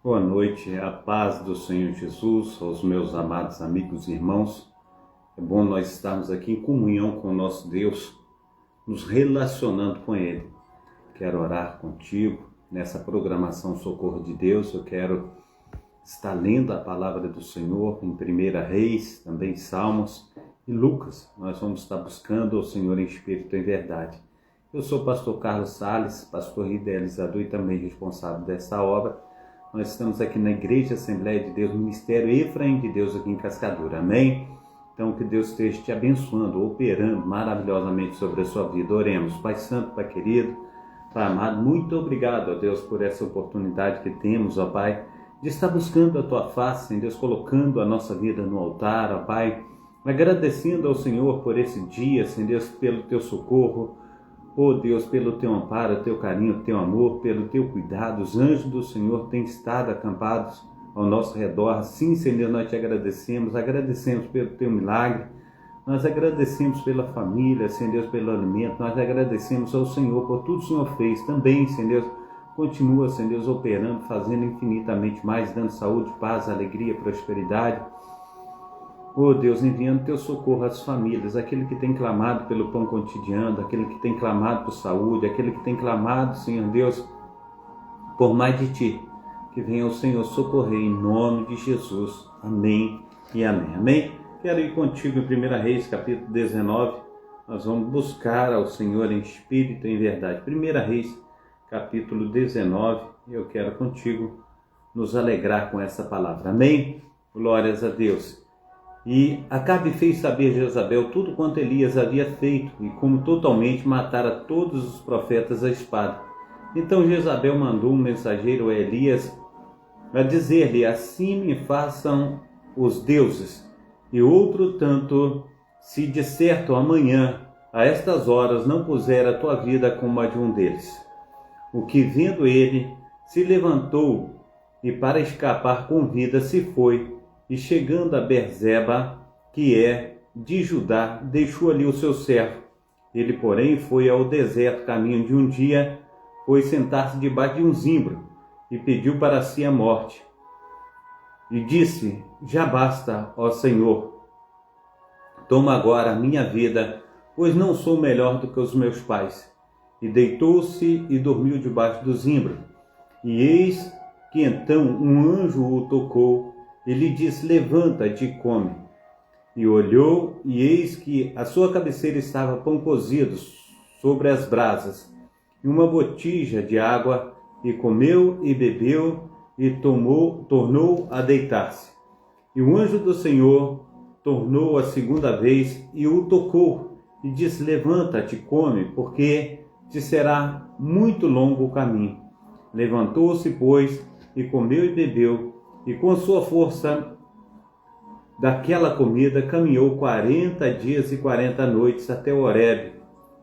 Boa noite, a paz do Senhor Jesus, aos meus amados amigos e irmãos. É bom nós estarmos aqui em comunhão com o nosso Deus, nos relacionando com Ele. Quero orar contigo nessa programação Socorro de Deus. Eu quero estar lendo a palavra do Senhor em 1 Reis, também Salmos e Lucas. Nós vamos estar buscando o Senhor em espírito e em verdade. Eu sou o pastor Carlos Salles, pastor idealizador e também responsável dessa obra. Nós estamos aqui na Igreja Assembleia de Deus, Ministério Efraim de Deus aqui em Cascadura, amém? Então que Deus esteja te abençoando, operando maravilhosamente sobre a sua vida. Oremos. Pai Santo, Pai querido, Pai amado, muito obrigado, ó Deus, por essa oportunidade que temos, ó Pai, de estar buscando a Tua face, Senhor Deus, colocando a nossa vida no altar, ó Pai, agradecendo ao Senhor por esse dia, Senhor Deus, pelo Teu socorro, ó Deus, pelo Teu amparo, Teu carinho, Teu amor, pelo Teu cuidado. Os anjos do Senhor têm estado acampados ao nosso redor. Sim, Senhor, nós te agradecemos pelo Teu milagre, nós agradecemos pela família, Senhor Deus, pelo alimento, nós agradecemos ao Senhor por tudo que o Senhor fez. Também, Senhor Deus, continua, Senhor Deus, operando, fazendo infinitamente mais, dando saúde, paz, alegria, prosperidade. Oh Deus, enviando Teu socorro às famílias, aquele que tem clamado pelo pão cotidiano, aquele que tem clamado por saúde, aquele que tem clamado, Senhor Deus, por mais de Ti, que venha o Senhor socorrer em nome de Jesus. Amém e amém. Amém? Quero ir contigo em 1 Reis, capítulo 19, nós vamos buscar ao Senhor em espírito e em verdade. 1 Reis, capítulo 19, eu quero contigo nos alegrar com essa palavra. Amém? Glórias a Deus. E Acabe fez saber a Jezabel tudo quanto Elias havia feito e como totalmente matara todos os profetas à espada. Então Jezabel mandou um mensageiro a Elias a dizer-lhe: assim me façam os deuses, e outro tanto, se de certo amanhã, a estas horas, não puser a tua vida como a de um deles. O que, vendo ele, se levantou e para escapar com vida se foi, e chegando a Berzeba, que é de Judá, deixou ali o seu servo. Ele, porém, foi ao deserto, caminho de um dia, foi sentar-se debaixo de um zimbro, e pediu para si a morte. E disse: já basta, ó Senhor, toma agora a minha vida, pois não sou melhor do que os meus pais. E deitou-se e dormiu debaixo do zimbro. E eis que então um anjo o tocou, e lhe disse: levanta-te e come. E olhou, e eis que à sua cabeceira estava pão cozido sobre as brasas, e uma botija de água, e comeu e bebeu, e tornou a deitar-se. E o anjo do Senhor tornou a segunda vez, e o tocou, e disse: levanta-te e come, porque te será muito longo o caminho. Levantou-se, pois, e comeu e bebeu, e com sua força daquela comida caminhou 40 dias e 40 noites até Horebe,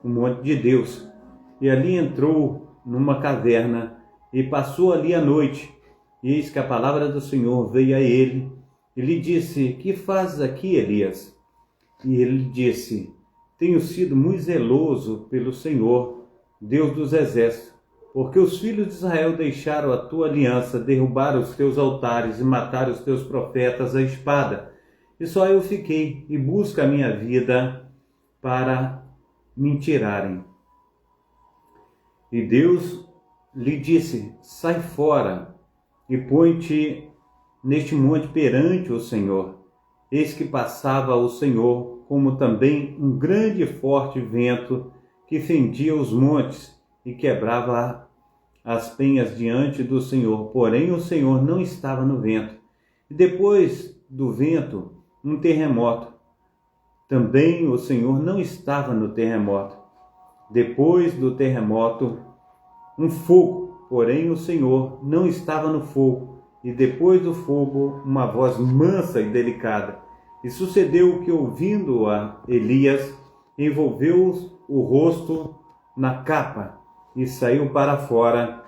o monte de Deus. E ali entrou numa caverna e passou ali a noite. E eis que a palavra do Senhor veio a ele e lhe disse: que fazes aqui, Elias? E ele disse: tenho sido muito zeloso pelo Senhor, Deus dos exércitos, porque os filhos de Israel deixaram a tua aliança, derrubaram os teus altares e mataram os teus profetas à espada. E só eu fiquei, e busco a minha vida para me tirarem. E Deus lhe disse: sai fora e põe-te neste monte perante o Senhor. Eis que passava o Senhor, como também um grande e forte vento que fendia os montes e quebrava as penhas diante do Senhor, porém o Senhor não estava no vento. E depois do vento, um terremoto. Também o Senhor não estava no terremoto. Depois do terremoto, um fogo, porém o Senhor não estava no fogo. E depois do fogo, uma voz mansa e delicada. E sucedeu que, ouvindo-a, Elias envolveu o rosto na capa e saiu para fora,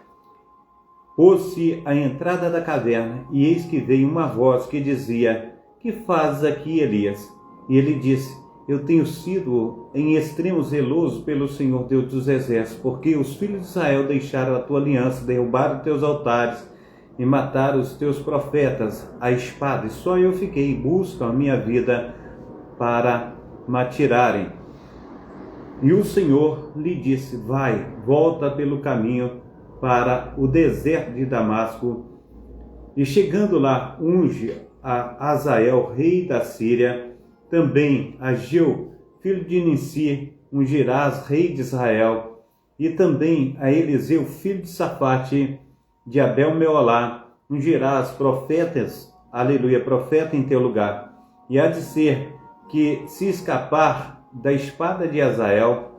pôs-se à entrada da caverna, e eis que veio uma voz que dizia: que fazes aqui, Elias? E ele disse: eu tenho sido em extremo zeloso pelo Senhor Deus dos exércitos, porque os filhos de Israel deixaram a tua aliança, derrubaram teus altares e mataram os teus profetas à espada, e só eu fiquei, buscam a minha vida para me atirarem. E o Senhor lhe disse: vai, volta pelo caminho para o deserto de Damasco, e chegando lá, unge a Azael, rei da Síria, também a Jeu, filho de Nissi, ungirás, rei de Israel, e também a Eliseu, filho de Safate, de Abel-Meolá, ungirás profetas, aleluia, profeta em teu lugar. E há de ser que, se escapar da espada de Azael,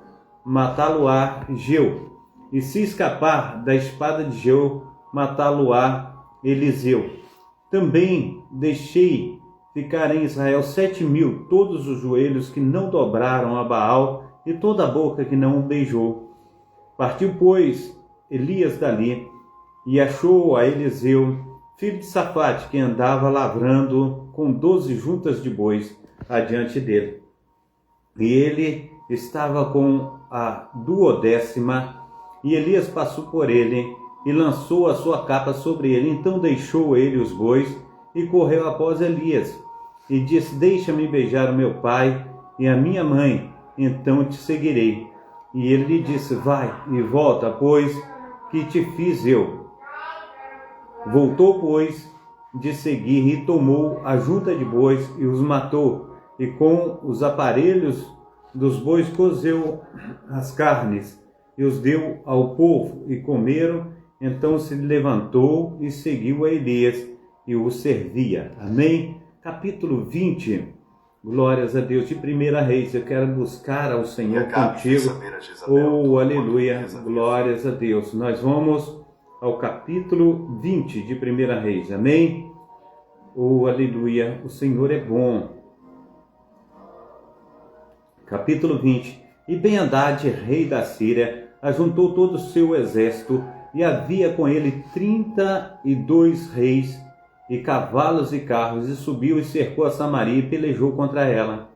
matá-lo-á Jeu, e se escapar da espada de Jeu, matá-lo-á Eliseu. Também deixei ficar em Israel 7.000, todos os joelhos que não dobraram a Baal, e toda a boca que não o beijou. Partiu, pois, Elias dali, e achou a Eliseu, filho de Safate, que andava lavrando com 12 juntas de bois adiante dele. E ele estava com a 12ª, e Elias passou por ele, e lançou a sua capa sobre ele. Então deixou ele os bois, e correu após Elias, e disse: deixa-me beijar o meu pai e a minha mãe, então te seguirei. E ele lhe disse: vai e volta, pois que te fiz eu. Voltou, pois, de seguir, e tomou a junta de bois e os matou, e com os aparelhos dos bois cozeu as carnes, e os deu ao povo, e comeram. Então se levantou e seguiu a Elias, e o servia. Amém? Capítulo 20. Glórias a Deus. De 1 Reis, eu quero buscar ao Senhor contigo. Oh, aleluia. Glórias a Deus. Nós vamos ao capítulo 20 de 1 Reis. Amém? Oh, aleluia. O Senhor é bom. Capítulo 20. E Ben-Hadad, rei da Síria, ajuntou todo o seu exército, e havia com ele 32 reis, e cavalos e carros, e subiu e cercou a Samaria e pelejou contra ela.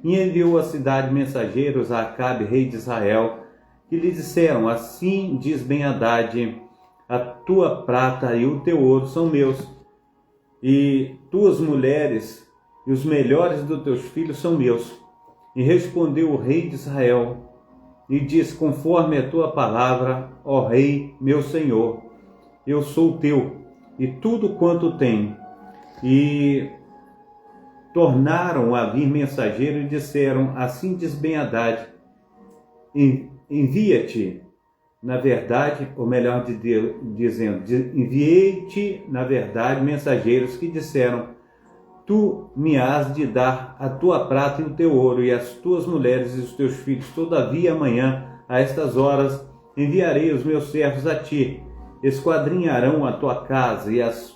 E enviou à cidade mensageiros a Acabe, rei de Israel, que lhe disseram: assim diz Ben-Hadad, a tua prata e o teu ouro são meus, e tuas mulheres e os melhores dos teus filhos são meus. E respondeu o rei de Israel, e disse: conforme a tua palavra, ó rei, meu senhor, eu sou teu, e tudo quanto tenho. E tornaram a vir mensageiro e disseram: assim diz Ben-Hadad, envia-te, na verdade, ou melhor dizendo, enviei-te, na verdade, mensageiros que disseram: tu me has de dar a tua prata e o teu ouro, e as tuas mulheres e os teus filhos. Todavia amanhã, a estas horas, enviarei os meus servos a ti, esquadrinharão a tua casa e as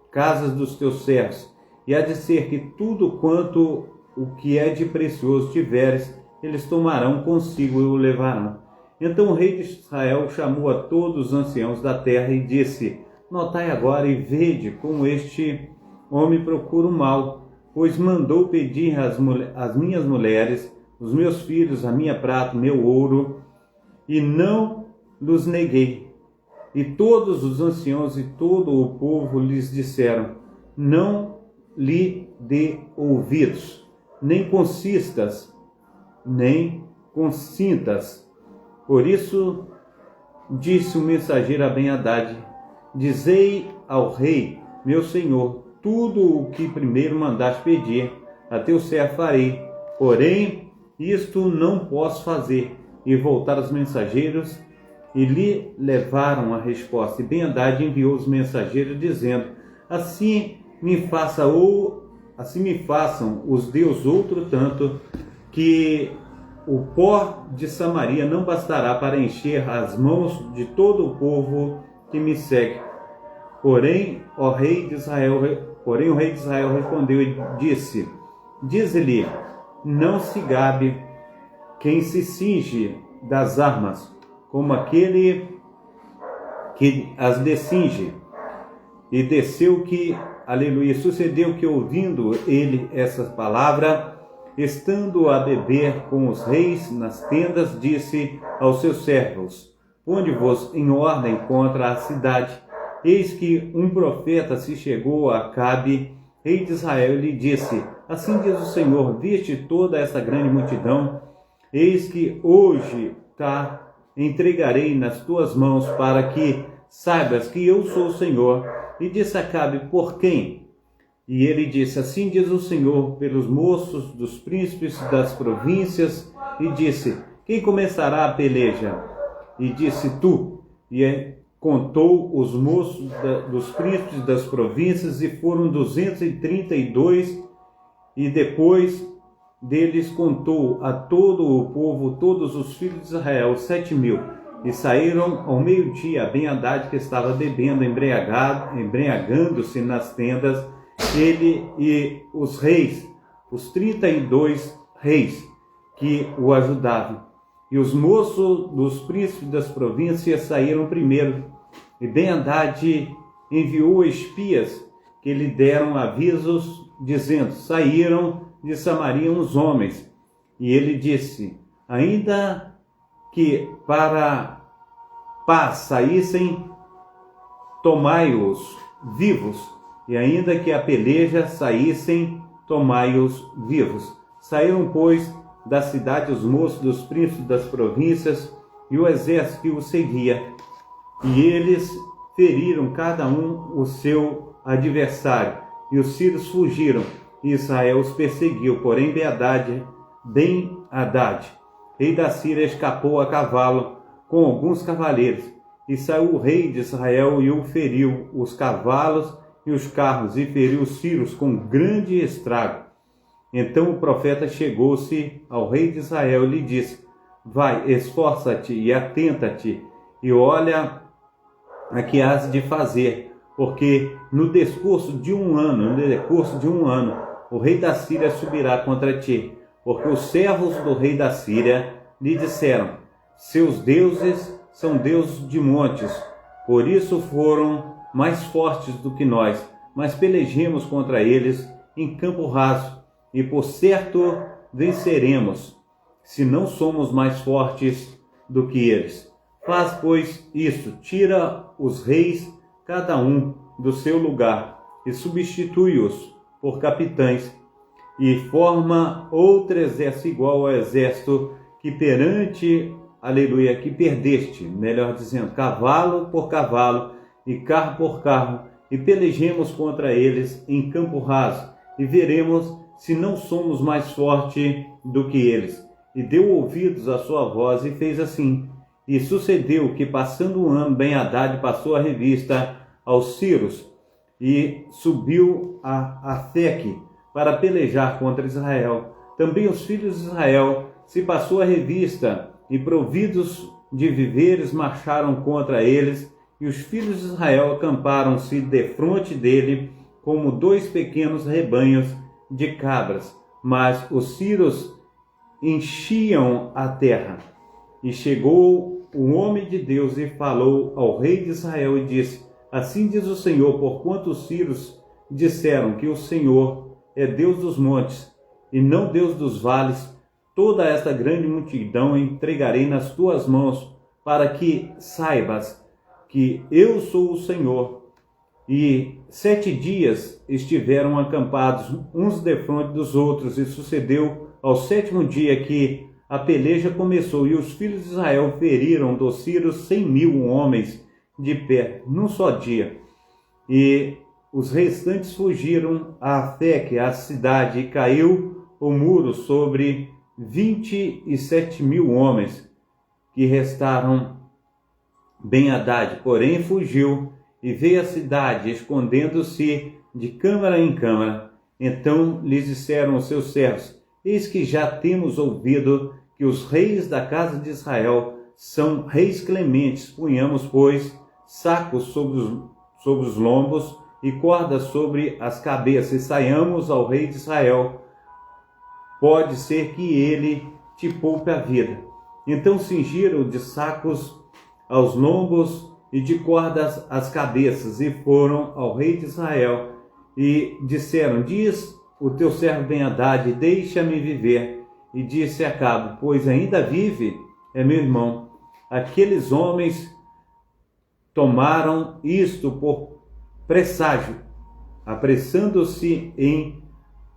casas dos teus servos, e há de ser que tudo quanto o que é de precioso tiveres, eles tomarão consigo e o levarão. Então o rei de Israel chamou a todos os anciãos da terra e disse: notai agora e vede como este homem procura o mal, pois mandou pedir as minhas mulheres, os meus filhos, a minha prata, meu ouro, e não lhes neguei. E todos os anciãos e todo o povo lhes disseram: não lhe dê ouvidos, nem consintas. Por isso disse o mensageiro a Ben-Hadad: dizei ao rei, meu senhor, tudo o que primeiro mandaste pedir, a teu servo farei. Porém, isto não posso fazer. E voltaram os mensageiros e lhe levaram a resposta. E Ben-Hadad enviou os mensageiros, dizendo: assim me façam os deuses outro tanto, que o pó de Samaria não bastará para encher as mãos de todo o povo que me segue. Porém, o rei de Israel respondeu e disse: dize-lhe, não se gabe quem se cinge das armas, como aquele que as descinge. E desceu que, aleluia, sucedeu que, ouvindo ele essa palavra, estando a beber com os reis nas tendas, disse aos seus servos: ponde-vos em ordem contra a cidade. eis que um profeta se chegou a Acabe, rei de Israel, e lhe disse: assim diz o Senhor, viste toda essa grande multidão? Eis que hoje entregarei nas tuas mãos, para que saibas que eu sou o Senhor. E disse Acabe: por quem? E ele disse: assim diz o Senhor, pelos moços dos príncipes das províncias. E disse: quem começará a peleja? E disse: tu. E contou os moços dos príncipes das províncias, e foram 232, e depois deles contou a todo o povo, todos os filhos de Israel, 7.000. E saíram ao meio-dia a Ben-Hadad, que estava bebendo, embriagando-se nas tendas, ele e os reis, os 32 reis que o ajudavam. E os moços dos príncipes das províncias saíram primeiro. E Ben-Hadad enviou espias que lhe deram avisos, dizendo: saíram de Samaria uns homens. E ele disse: ainda que para paz saíssem, tomai-os vivos. E ainda que a peleja saíssem, tomai-os vivos. Saíram, pois, da cidade os moços dos príncipes das províncias e o exército que os seguia. E eles feriram cada um o seu adversário, e os sírios fugiram, e Israel os perseguiu. Porém Ben-Hadad, rei da Síria, escapou a cavalo com alguns cavaleiros. E saiu o rei de Israel e o feriu, os cavalos e os carros, e feriu os sírios com grande estrago. Então o profeta chegou-se ao rei de Israel e lhe disse: vai, esforça-te e atenta-te, e olha a que hás de fazer, porque no decurso de um ano, o rei da Síria subirá contra ti. Porque os servos do rei da Síria lhe disseram: seus deuses são deuses de montes, por isso foram mais fortes do que nós, mas pelejemos contra eles em campo raso, e por certo venceremos, se não somos mais fortes do que eles. Faz, pois, isso: tira os reis, cada um do seu lugar, e substitui-os por capitães, e forma outro exército igual ao exército que que perdeste, melhor dizendo, cavalo por cavalo e carro por carro, e pelejemos contra eles em campo raso, e veremos se não somos mais fortes do que eles. E deu ouvidos à sua voz, e fez assim. E sucedeu que, passando um ano, Ben-Hadad passou a revista aos sírios, e subiu a Afeque para pelejar contra Israel. Também os filhos de Israel se passou a revista, e providos de víveres marcharam contra eles, e os filhos de Israel acamparam-se defronte dele como 2 pequenos rebanhos de cabras, mas os sírios enchiam a terra. E chegou o homem de Deus e falou ao rei de Israel e disse: assim diz o Senhor, porquanto os sírios disseram que o Senhor é Deus dos montes e não Deus dos vales, toda esta grande multidão entregarei nas tuas mãos, para que saibas que eu sou o Senhor. E 7 dias estiveram acampados uns defronte dos outros, e sucedeu ao 7º dia que a peleja começou, e os filhos de Israel feriram dos sírios 100.000 homens de pé, num só dia. E os restantes fugiram a Afeque, a cidade, e caiu o muro sobre 27.000 homens que restaram. Ben-Hadad, porém, fugiu e veio à cidade, escondendo-se de câmara em câmara. Então lhes disseram os seus servos: eis que já temos ouvido que os reis da casa de Israel são reis clementes. Punhamos, pois, sacos sobre os lombos e cordas sobre as cabeças, e saiamos ao rei de Israel. Pode ser que ele te poupe a vida. Então cingiram de sacos aos lombos e de cordas às cabeças, e foram ao rei de Israel e disseram: diz o teu servo Ben-Hadad, deixa-me viver. E disse Acabe: pois ainda vive, é meu irmão. Aqueles homens tomaram isto por presságio, apressando-se em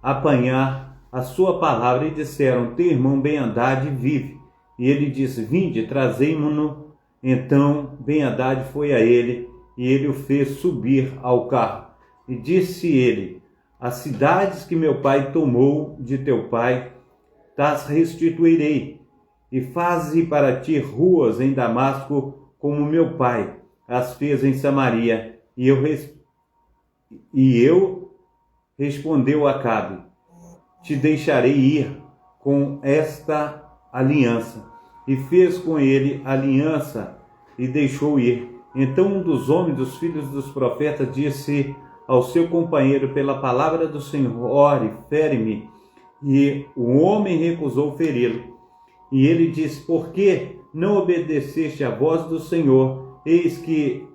apanhar a sua palavra, e disseram: teu irmão Ben-Hadad vive. E ele disse: vinde, trazei-mo-no. Então Ben-Hadad foi a ele, e ele o fez subir ao carro. E disse ele: as cidades que meu pai tomou de teu pai, tas restituirei, e faze para ti ruas em Damasco, como meu pai as fez em Samaria. E eu respondeu Acabe: te deixarei ir com esta aliança. E fez com ele aliança e deixou ir. Então um dos homens dos filhos dos profetas disse ao seu companheiro: pela palavra do Senhor, ore, fere-me. E o homem recusou feri-lo. E ele disse: por que não obedeceste à voz do Senhor? Eis que,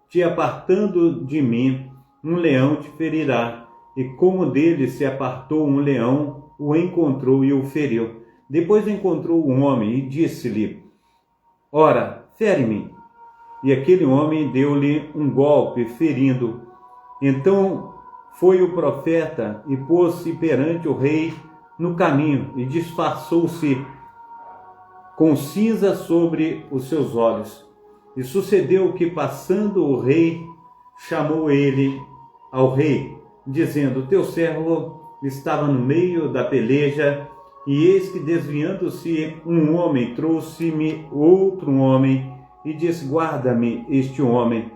te apartando de mim, um leão te ferirá. E como dele se apartou um leão, o encontrou e o feriu. Depois encontrou um homem e disse-lhe: ora, fere-me. E aquele homem deu-lhe um golpe, ferindo. Então foi o profeta e pôs-se perante o rei no caminho, e disfarçou-se com cinza sobre os seus olhos. E sucedeu que, passando o rei, chamou ele ao rei, dizendo: teu servo estava no meio da peleja, e eis que, desviando-se um homem, trouxe-me outro homem, e disse: guarda-me este homem.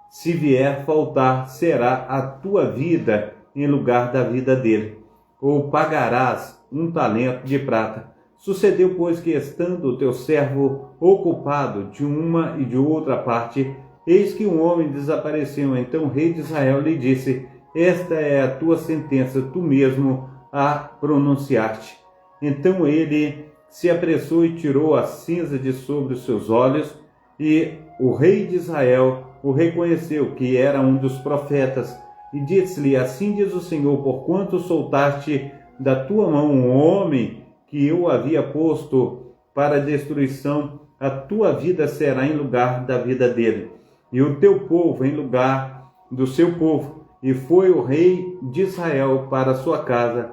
Se vier faltar, será a tua vida em lugar da vida dele, ou pagarás 1 talento de prata. Sucedeu, pois, que, estando o teu servo ocupado de uma e de outra parte, eis que um homem desapareceu. Então o rei de Israel lhe disse: esta é a tua sentença, tu mesmo a pronunciaste. Então ele se apressou e tirou a cinza de sobre os seus olhos, e o rei de Israel o reconheceu, que era um dos profetas, e disse-lhe: assim diz o Senhor, porquanto soltaste da tua mão um homem que eu havia posto para destruição, a tua vida será em lugar da vida dele, e o teu povo em lugar do seu povo. E foi o rei de Israel para sua casa,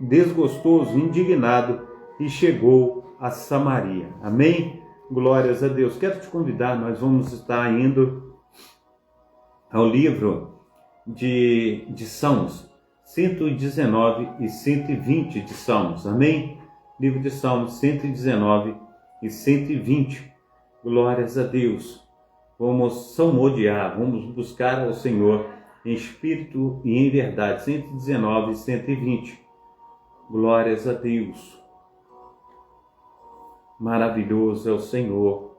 desgostoso, indignado, e chegou a Samaria. Amém? Glórias a Deus. Quero te convidar, nós vamos estar indo ao livro de Salmos, 119 e 120 de Salmos. Amém? Livro de Salmos 119 e 120. Glórias a Deus. Vamos salmodiar, vamos buscar ao Senhor em espírito e em verdade. 119 e 120. Glórias a Deus. Maravilhoso é o Senhor,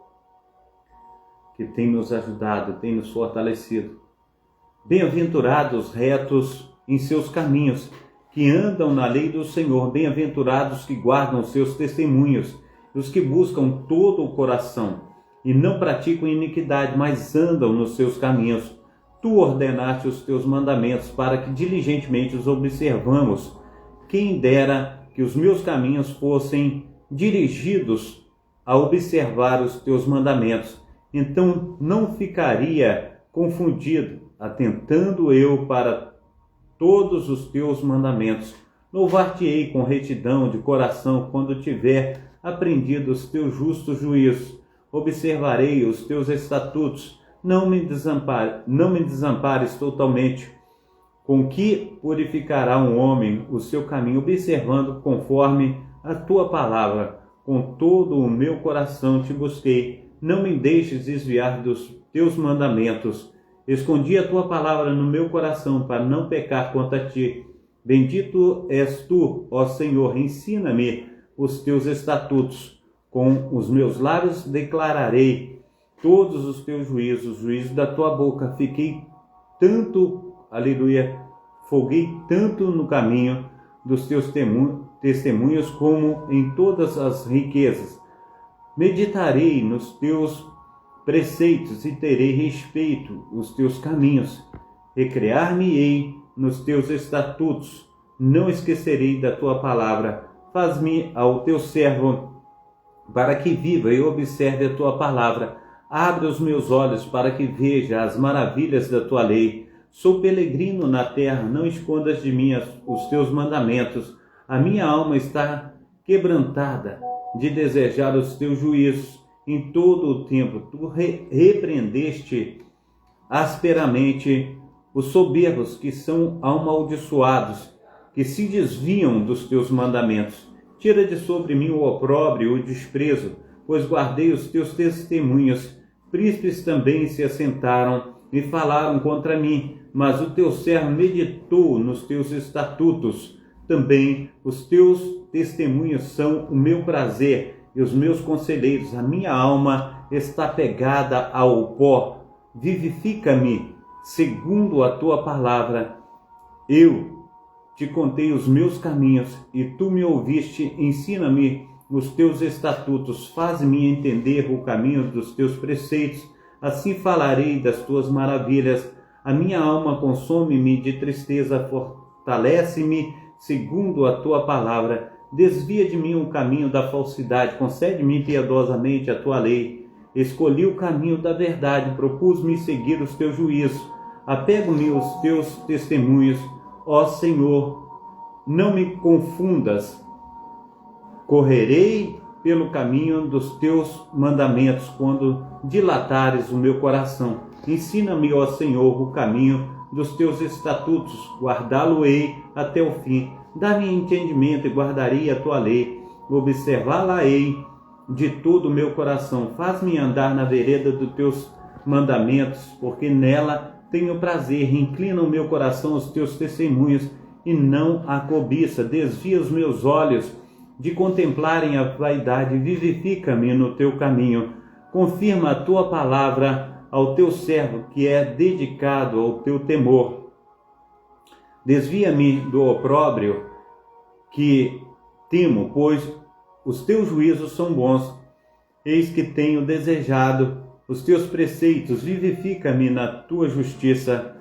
que tem nos ajudado, tem nos fortalecido. Bem-aventurados os retos em seus caminhos, que andam na lei do Senhor. Bem-aventurados que guardam seus testemunhos, os que buscam todo o coração, e não praticam iniquidade, mas andam nos seus caminhos. Tu ordenaste os teus mandamentos, para que diligentemente os observamos. Quem dera que os meus caminhos fossem dirigidos a observar os teus mandamentos, então não ficaria confundido, atentando eu para todos os teus mandamentos. Louvar-te-ei com retidão de coração, quando tiver aprendido os teus justos juízos. Observarei os teus estatutos, não me desampares totalmente. Com que purificará um homem o seu caminho, observando conforme a tua palavra? Com todo o meu coração te busquei, não me deixes desviar dos teus mandamentos. Escondi a tua palavra no meu coração, para não pecar contra ti. Bendito és tu, ó Senhor, ensina-me os teus estatutos. Com os meus lábios declararei todos os teus juízos, juízo da tua boca. Fiquei tanto, aleluia, folguei tanto no caminho dos teus testemunhos como em todas as riquezas. Meditarei nos teus preceitos e terei respeito os teus caminhos. Recrear-me-ei nos teus estatutos, não esquecerei da tua palavra. Faz-me ao teu servo, para que viva e observe a tua palavra. Abre os meus olhos para que veja as maravilhas da tua lei. Sou peregrino na terra, não escondas de mim os teus mandamentos. A minha alma está quebrantada de desejar os teus juízos. Em todo o tempo tu repreendeste asperamente os soberbos que são amaldiçoados, que se desviam dos teus mandamentos. Tira de sobre mim o opróbrio e o desprezo, pois guardei os teus testemunhos. Príncipes também se assentaram e falaram contra mim, mas o teu servo meditou nos teus estatutos. Também os teus testemunhos são o meu prazer e os meus conselheiros. A minha alma está pegada ao pó. Vivifica-me segundo a tua palavra. Eu te contei os meus caminhos e tu me ouviste. Ensina-me os teus estatutos. Faz-me entender o caminho dos teus preceitos. Assim falarei das tuas maravilhas. A minha alma consome-me de tristeza. Fortalece-me segundo a tua palavra. Desvia de mim o caminho da falsidade. Concede-me piedosamente a tua lei. Escolhi o caminho da verdade. Propus-me seguir os teus juízos. Apego-me aos teus testemunhos. Ó Senhor, não me confundas. Correrei pelo caminho dos teus mandamentos quando dilatares o meu coração. Ensina-me, ó Senhor, o caminho dos teus estatutos. Guardá-lo-ei até o fim. Dá-me entendimento e guardarei a tua lei. Observá-la-ei de todo o meu coração. Faz-me andar na vereda dos teus mandamentos, porque nela tenho prazer. Inclina o meu coração aos teus testemunhos e não a cobiça. Desvia os meus olhos de contemplarem a vaidade. Vivifica-me no teu caminho. Confirma a tua palavra ao teu servo, que é dedicado ao teu temor. Desvia-me do opróbrio que temo, pois os teus juízos são bons. Eis que tenho desejado os teus preceitos. Vivifica-me na tua justiça.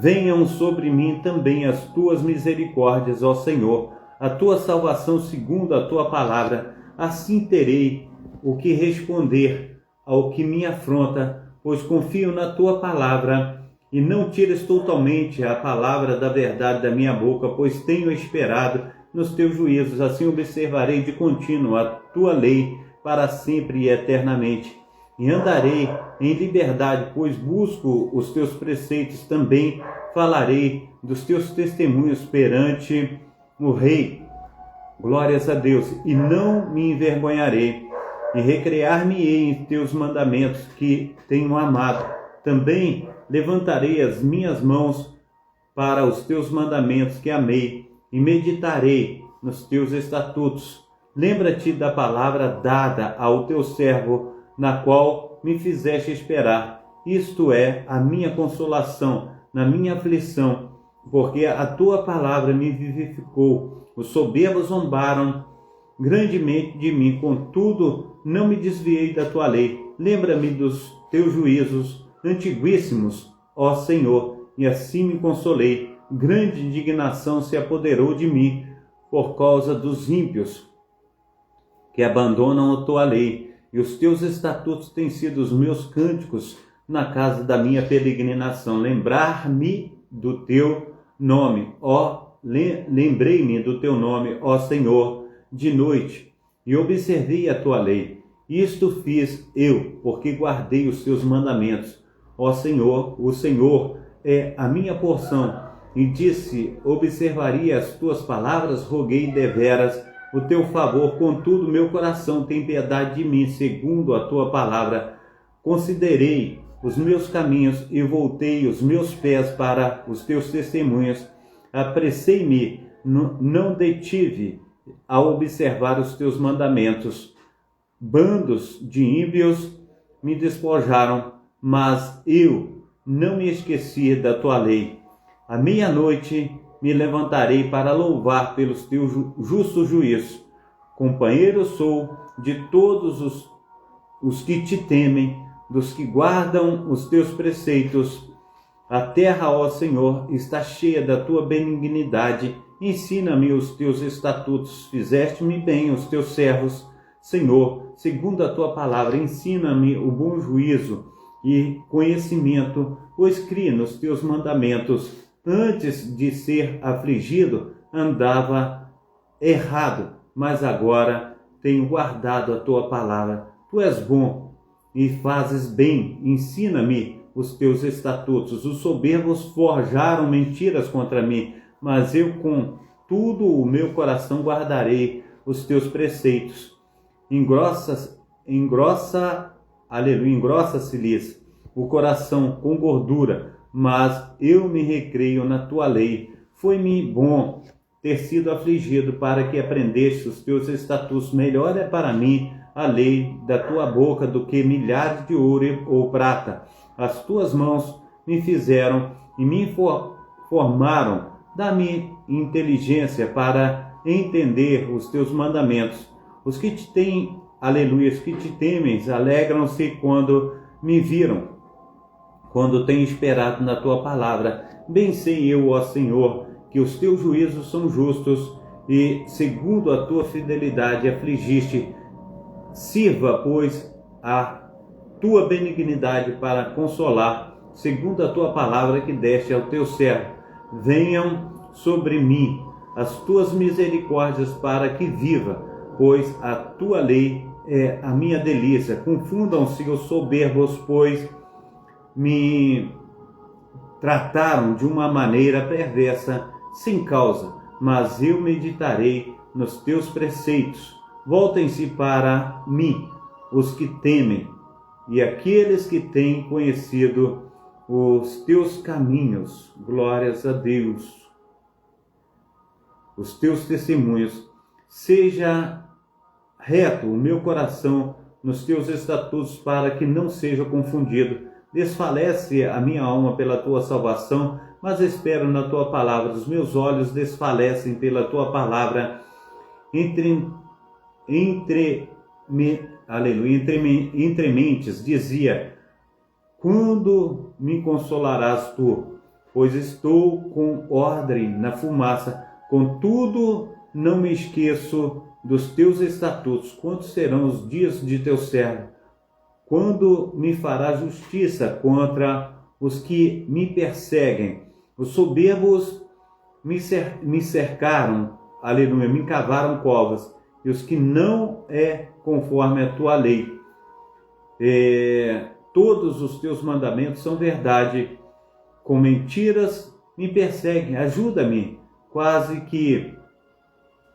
Venham sobre mim também as tuas misericórdias, ó Senhor, a tua salvação segundo a tua palavra. Assim terei o que responder ao que me afronta, pois confio na tua palavra. E não tires totalmente a palavra da verdade da minha boca, pois tenho esperado nos teus juízos. Assim observarei de contínuo a tua lei para sempre e eternamente. E andarei em liberdade, pois busco os teus preceitos. Também falarei dos teus testemunhos perante o Rei. Glórias a Deus. E não me envergonharei, e recrear-me-ei em teus mandamentos que tenho amado. Também levantarei as minhas mãos para os teus mandamentos que amei, e meditarei nos teus estatutos. Lembra-te da palavra dada ao teu servo, na qual me fizeste esperar. Isto é a minha consolação na minha aflição, porque a tua palavra me vivificou. Os soberbos zombaram grandemente de mim, contudo não me desviei da tua lei. Lembra-me dos teus juízos antiguíssimos, ó Senhor, e assim me consolei. Grande indignação se apoderou de mim por causa dos ímpios que abandonam a tua lei, e os teus estatutos têm sido os meus cânticos na casa da minha peregrinação. Lembrar-me do teu nome, lembrei-me do teu nome, ó Senhor, de noite, e observei a tua lei. Isto fiz eu, porque guardei os teus mandamentos. Ó Senhor, o Senhor é a minha porção. E disse, observaria as tuas palavras, roguei deveras o teu favor. Contudo, meu coração tem piedade de mim, segundo a tua palavra. Considerei os meus caminhos e voltei os meus pés para os teus testemunhos. Apressei-me, não detive a observar os teus mandamentos. Bandos de ímpios me despojaram, mas eu não me esqueci da tua lei. À meia-noite me levantarei para louvar pelos teus justos juízos. Companheiro sou de todos os que te temem, dos que guardam os teus preceitos. A terra, ó Senhor, está cheia da tua benignidade. Ensina-me os teus estatutos. Fizeste-me bem os teus servos. Senhor, segundo a tua palavra, ensina-me o bom juízo e conhecimento, pois crie nos teus mandamentos. Antes de ser afligido, andava errado, mas agora tenho guardado a tua palavra. Tu és bom e fazes bem, ensina-me os teus estatutos. Os soberbos forjaram mentiras contra mim, mas eu com tudo o meu coração guardarei os teus preceitos. Engrossa-se-lhes o coração com gordura, mas eu me recreio na tua lei. Foi-me bom ter sido afligido para que aprendesse os teus estatutos. Melhor é para mim a lei da tua boca do que milhares de ouro ou prata. As tuas mãos me fizeram e me formaram. Dá-me inteligência para entender os teus mandamentos. Os que te têm, aleluia, os que te temem, alegram-se quando me viram, quando tenho esperado na tua palavra. Bem sei eu, ó Senhor, que os teus juízos são justos e, segundo a tua fidelidade, afligiste. Sirva, pois, a tua benignidade para consolar, segundo a tua palavra que deste ao teu servo. Venham sobre mim as tuas misericórdias para que viva, pois a tua lei é a minha delícia. Confundam-se os soberbos, pois me trataram de uma maneira perversa, sem causa, mas eu meditarei nos teus preceitos. Voltem-se para mim os que temem, e aqueles que têm conhecido os teus caminhos. Glórias a Deus. Os teus testemunhos. Seja reto o meu coração nos teus estatutos, para que não seja confundido. Desfalece a minha alma pela tua salvação, mas espero na tua palavra. Os meus olhos desfalecem pela tua palavra. Entre mentes dizia: quando me consolarás tu? Pois estou com ordem na fumaça. Contudo, não me esqueço dos teus estatutos. Quantos serão os dias de teu servo? Quando me farás justiça contra os que me perseguem? Os soberbos me cercaram, aleluia, me cavaram covas, e os que não é conforme a tua lei. Todos os teus mandamentos são verdade, com mentiras me perseguem. Ajuda-me, quase que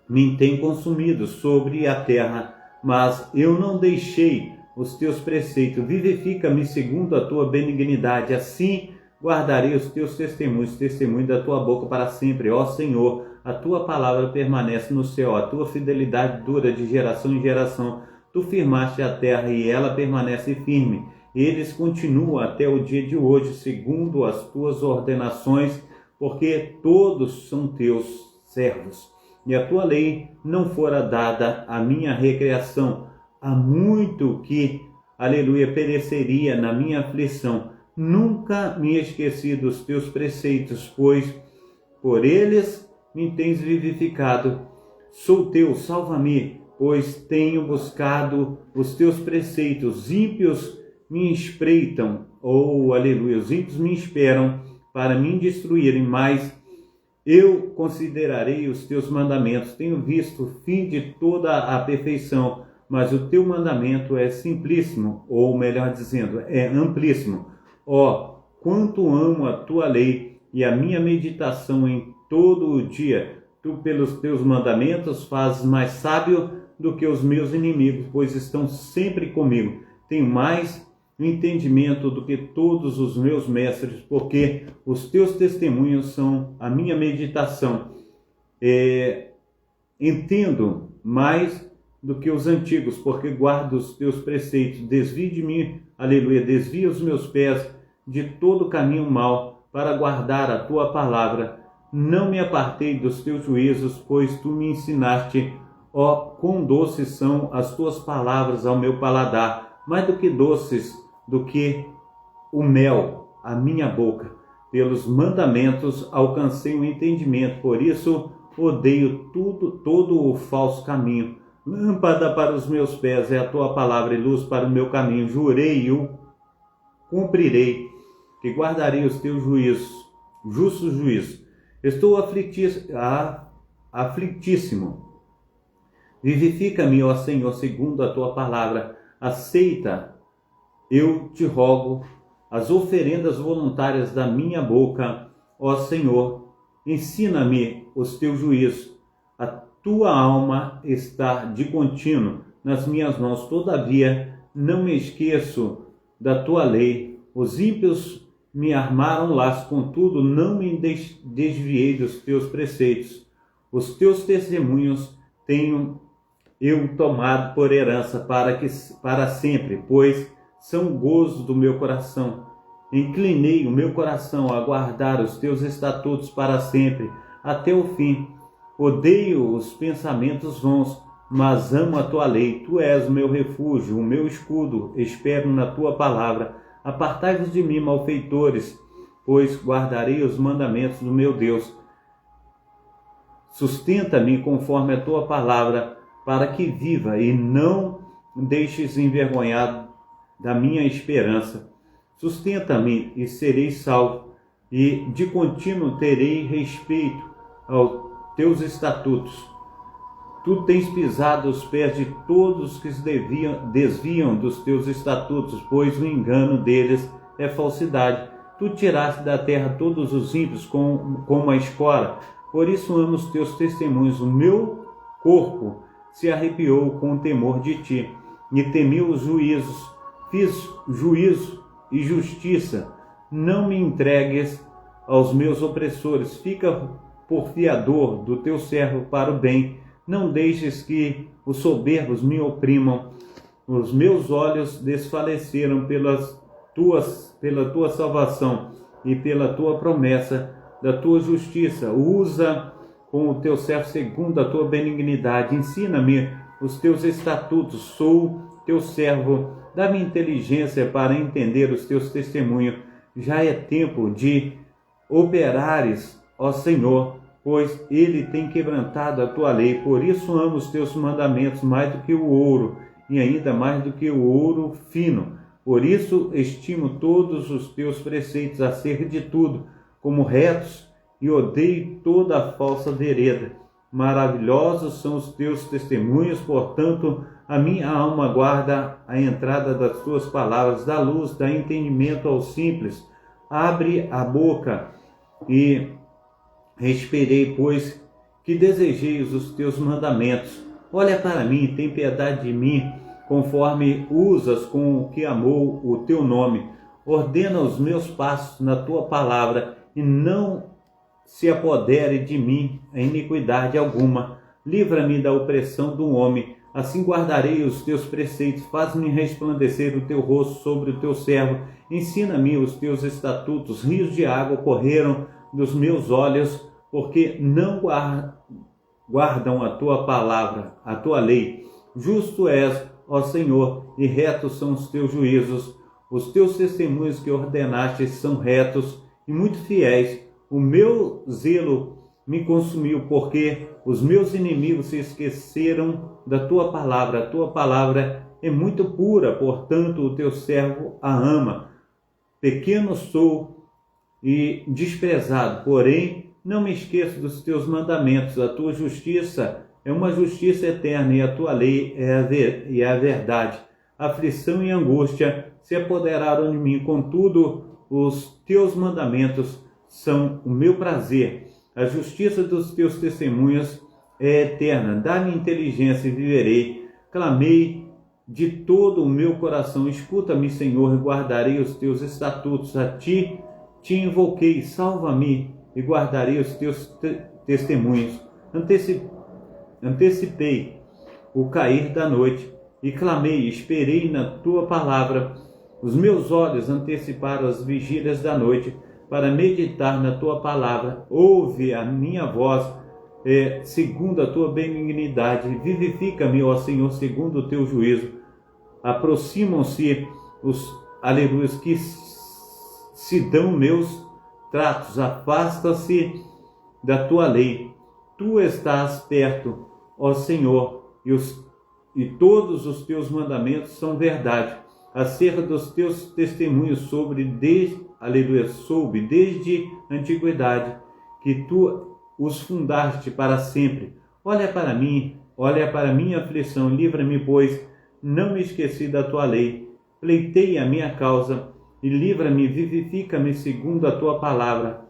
me tem consumido sobre a terra, mas eu não deixei os teus preceitos. Vivifica-me segundo a tua benignidade, assim guardarei os teus testemunhos, testemunho da tua boca para sempre. Ó Senhor, a tua palavra permanece no céu, a tua fidelidade dura de geração em geração. Tu firmaste a terra e ela permanece firme. Eles continuam até o dia de hoje, segundo as tuas ordenações, porque todos são teus servos. E a tua lei não fora dada à minha recreação. Há muito que, aleluia, pereceria na minha aflição. Nunca me esqueci dos teus preceitos, pois por eles me tens vivificado. Sou teu, salva-me, pois tenho buscado os teus preceitos. Ímpios me espreitam, aleluia, os ímpios me esperam para me destruírem, mas eu considerarei os teus mandamentos. Tenho visto o fim de toda a perfeição, mas o teu mandamento é simplíssimo, ou melhor dizendo, é amplíssimo. Ó, quanto amo a tua lei e a minha meditação em todo o dia. Tu, pelos teus mandamentos, fazes mais sábio do que os meus inimigos, pois estão sempre comigo. Tenho mais entendimento do que todos os meus mestres, porque os teus testemunhos são a minha meditação. Entendo mais do que os antigos, porque guardo os teus preceitos. Desvia de mim, aleluia, desvia os meus pés de todo caminho mau, para guardar a tua palavra. Não me apartei dos teus juízos, pois tu me ensinaste. Ó, quão doces são as tuas palavras ao meu paladar, mais do que doces, do que o mel, a minha boca. Pelos mandamentos alcancei o entendimento, por isso odeio todo o falso caminho. Lâmpada para os meus pés é a tua palavra e luz para o meu caminho. Jurei e o cumprirei, que guardarei os teus juízos, justos juízos. Estou aflitíssimo. Vivifica-me, ó Senhor, segundo a tua palavra. Aceita, eu te rogo, as oferendas voluntárias da minha boca, ó Senhor. Ensina-me os teus juízos. A tua alma está de contínuo nas minhas mãos. Todavia, não me esqueço da tua lei. Os ímpios me armaram laço, contudo, não me desviei dos teus preceitos. Os teus testemunhos tenho eu tomado por herança para sempre, pois são gozo do meu coração. Inclinei o meu coração a guardar os teus estatutos para sempre, até o fim. Odeio os pensamentos vãos, mas amo a tua lei. Tu és o meu refúgio, o meu escudo. Espero na tua palavra. Apartai-vos de mim, malfeitores, pois guardarei os mandamentos do meu Deus. Sustenta-me conforme a tua palavra, para que viva e não deixes envergonhado da minha esperança. Sustenta-me e serei salvo, e de contínuo terei respeito aos teus estatutos. Tu tens pisado os pés de todos que se desviam dos teus estatutos, pois o engano deles é falsidade. Tu tiraste da terra todos os ímpios como a escora, por isso amo os teus testemunhos. O meu corpo se arrepiou com o temor de ti, e temi os juízos. Fiz juízo e justiça. Não me entregues aos meus opressores. Fica por fiador do teu servo para o bem. Não deixes que os soberbos me oprimam. Os meus olhos desfaleceram pela tua salvação e pela tua promessa da tua justiça. Usa com o teu servo segundo a tua benignidade. Ensina-me os teus estatutos. Sou teu servo. Dá-me inteligência para entender os teus testemunhos. Já é tempo de operares, ó Senhor, pois ele tem quebrantado a tua lei. Por isso amo os teus mandamentos mais do que o ouro, e ainda mais do que o ouro fino. Por isso estimo todos os teus preceitos acerca de tudo como retos, e odeio toda a falsa vereda. Maravilhosos são os teus testemunhos, portanto, a minha alma guarda a entrada das tuas palavras. Dá luz, dá entendimento aos simples. Abre a boca e respirei, pois que desejei os teus mandamentos. Olha para mim, tem piedade de mim, conforme usas com o que amou o teu nome. Ordena os meus passos na tua palavra, e não se apodere de mim a iniquidade alguma. Livra-me da opressão do homem, assim guardarei os teus preceitos. Faz-me resplandecer o teu rosto sobre o teu servo. Ensina-me os teus estatutos. Rios de água correram dos meus olhos, porque não guardam a tua palavra, a tua lei. Justo és, ó Senhor, e retos são os teus juízos. Os teus testemunhos que ordenaste são retos e muito fiéis. O meu zelo me consumiu, porque os meus inimigos se esqueceram da tua palavra. A tua palavra é muito pura, portanto o teu servo a ama. Pequeno sou e desprezado, porém não me esqueço dos teus mandamentos. A tua justiça é uma justiça eterna, e a tua lei é a verdade. Aflição e angústia se apoderaram de mim, contudo os teus mandamentos são o meu prazer. A justiça dos teus testemunhos é eterna. Dá-me inteligência e viverei. Clamei de todo o meu coração. Escuta-me, Senhor, e guardarei os teus estatutos. A ti te invoquei. Salva-me e guardarei os teus testemunhos. Antecipei o cair da noite e clamei, esperei na tua palavra. Os meus olhos anteciparam as vigílias da noite para meditar na tua palavra. Ouve a minha voz, segundo a tua benignidade. Vivifica-me, ó Senhor, segundo o teu juízo. Aproximam-se os aleluias que se dão meus tratos. Afasta-se da tua lei. Tu estás perto, ó Senhor, e os e todos os teus mandamentos são verdade. Acerca dos teus testemunhos soube desde a antiguidade, que tu os fundaste para sempre. Olha para mim, olha para minha aflição, livra-me, pois não me esqueci da tua lei. Pleiteia a minha causa e livra-me, vivifica-me segundo a tua palavra.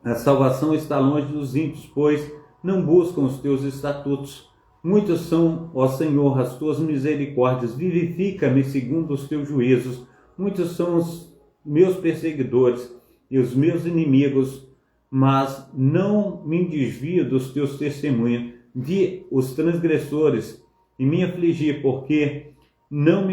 A salvação está longe dos ímpios, pois não buscam os teus estatutos. Muitos são, ó Senhor, as tuas misericórdias, vivifica-me segundo os teus juízos. Muitos são os meus perseguidores e os meus inimigos, mas não me desvio dos teus testemunhos. Vi os transgressores e me afligi, porque não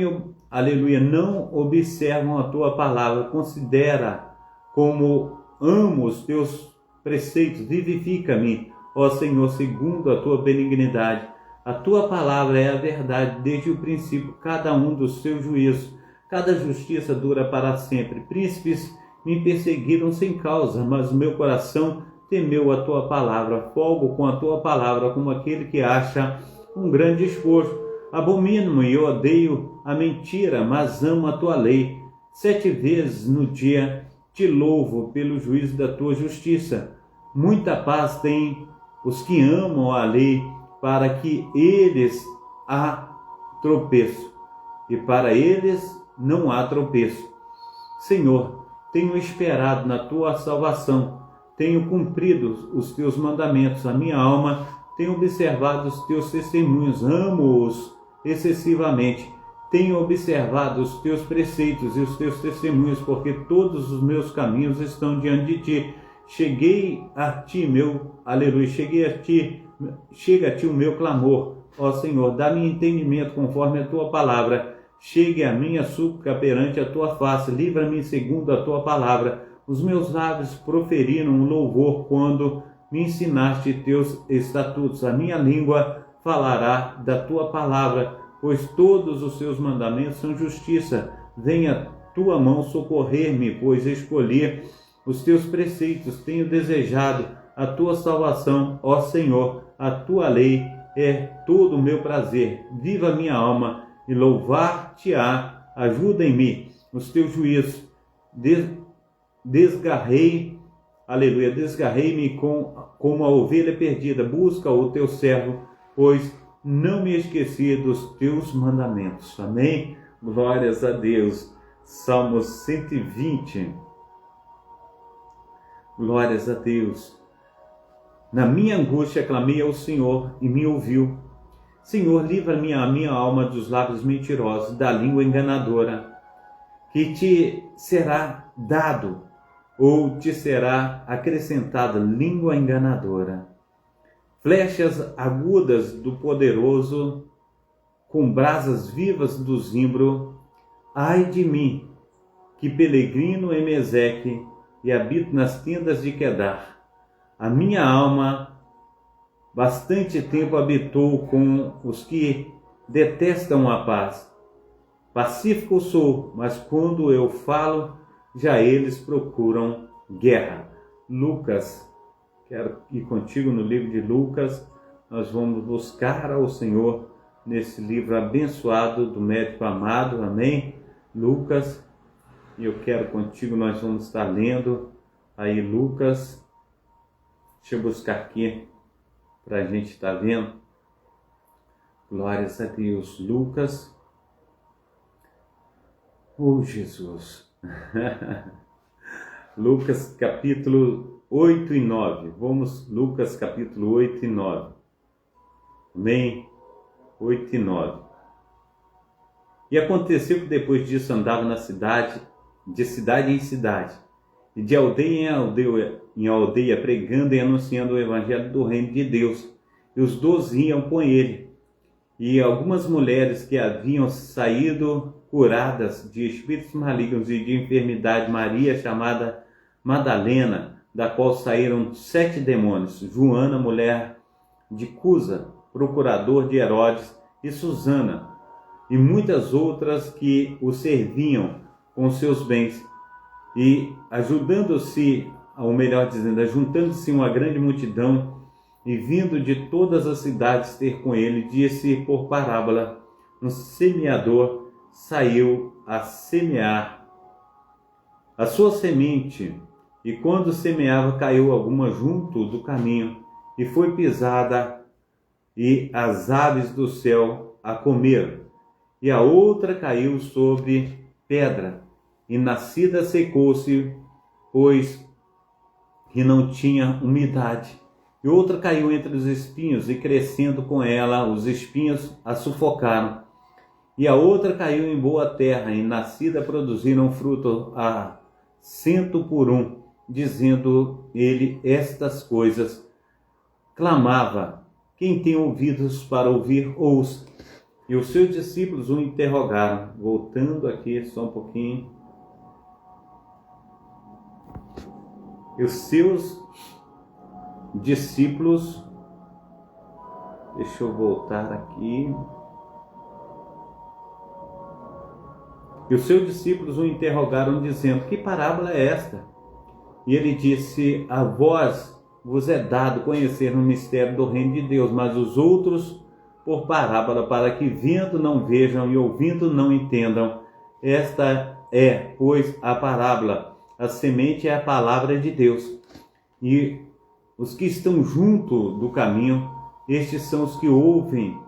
observam a tua palavra. Considera como amo os teus preceitos, vivifica-me, ó Senhor, segundo a tua benignidade. A tua palavra é a verdade desde o princípio, cada um dos seus juízos, cada justiça dura para sempre. Príncipes me perseguiram sem causa, mas o meu coração temeu a tua palavra. Folgo com a tua palavra como aquele que acha um grande esforço. Abomino-me e odeio a mentira, mas amo a tua lei. 7 vezes no dia te louvo pelo juízo da tua justiça. Muita paz têm os que amam a lei, para que eles há tropeço, e para eles não há tropeço. Senhor, tenho esperado na tua salvação, tenho cumprido os teus mandamentos, a minha alma tem observado os teus testemunhos, amo-os excessivamente. Tenho observado os teus preceitos e os teus testemunhos, porque todos os meus caminhos estão diante de ti. Cheguei a ti, chega a ti o meu clamor, ó Senhor, dá-me entendimento conforme a tua palavra. Chegue a minha súplica perante a tua face, livra-me segundo a tua palavra. Os meus lábios proferiram um louvor quando me ensinaste teus estatutos. A minha língua falará da tua palavra, pois todos os seus mandamentos são justiça. Venha tua mão socorrer-me, pois escolhi os teus preceitos, tenho desejado a tua salvação, ó Senhor. A tua lei é todo o meu prazer. Viva minha alma e louvar-te-á. Ajuda-me os teus juízos. Desgarrei-me como a ovelha perdida. Busca o teu servo, pois não me esqueci dos teus mandamentos. Amém? Glórias a Deus. Salmo 120. Glórias a Deus. Na minha angústia clamei ao Senhor e me ouviu. Senhor, livra-me a minha alma dos lábios mentirosos, da língua enganadora. Que te será dado ou te será acrescentada língua enganadora. Flechas agudas do poderoso, com brasas vivas do zimbro. Ai de mim, que peregrino em Meseque e habito nas tendas de Quedar. A minha alma bastante tempo habitou com os que detestam a paz. Pacífico sou, mas quando eu falo, já eles procuram guerra. Lucas, quero ir contigo no livro de Lucas. Nós vamos buscar ao Senhor nesse livro abençoado do médico amado, amém? Lucas, e eu quero contigo, nós vamos estar lendo aí Lucas. Deixa eu buscar aqui para a gente estar vendo. Glórias a Deus. Lucas. Oh, Jesus. Lucas capítulo 8 e 9. Vamos, Lucas capítulo 8 e 9. Amém? 8 e 9. E aconteceu que depois disso andava na cidade, de cidade em cidade, e de aldeia em aldeia, pregando e anunciando o evangelho do reino de Deus. E os 12 iam com ele. E algumas mulheres que haviam saído curadas de espíritos malignos e de enfermidade, Maria, chamada Madalena, da qual saíram 7 demônios, Joana, mulher de Cusa, procurador de Herodes, e Susana, e muitas outras que o serviam com seus bens. E juntando-se uma grande multidão, e vindo de todas as cidades ter com ele, disse por parábola: um semeador saiu a semear a sua semente, e quando semeava, caiu alguma junto do caminho, e foi pisada, e as aves do céu a comeram. E a outra caiu sobre pedra, e nascida secou-se, pois que não tinha umidade. E outra caiu entre os espinhos, e crescendo com ela, os espinhos a sufocaram. E a outra caiu em boa terra, e nascida produziram fruto a 100 por 1, dizendo ele estas coisas. Clamava: quem tem ouvidos para ouvir, ouça. E os seus discípulos o interrogaram. Voltando aqui só um pouquinho. E os seus discípulos, deixa eu voltar aqui. E os seus discípulos o interrogaram, dizendo: que parábola é esta? E ele disse: a vós vos é dado conhecer o mistério do reino de Deus, mas os outros por parábola, para que vendo não vejam e ouvindo não entendam. Esta é, pois, a parábola. A semente é a palavra de Deus. E os que estão junto do caminho, estes são os que ouvem.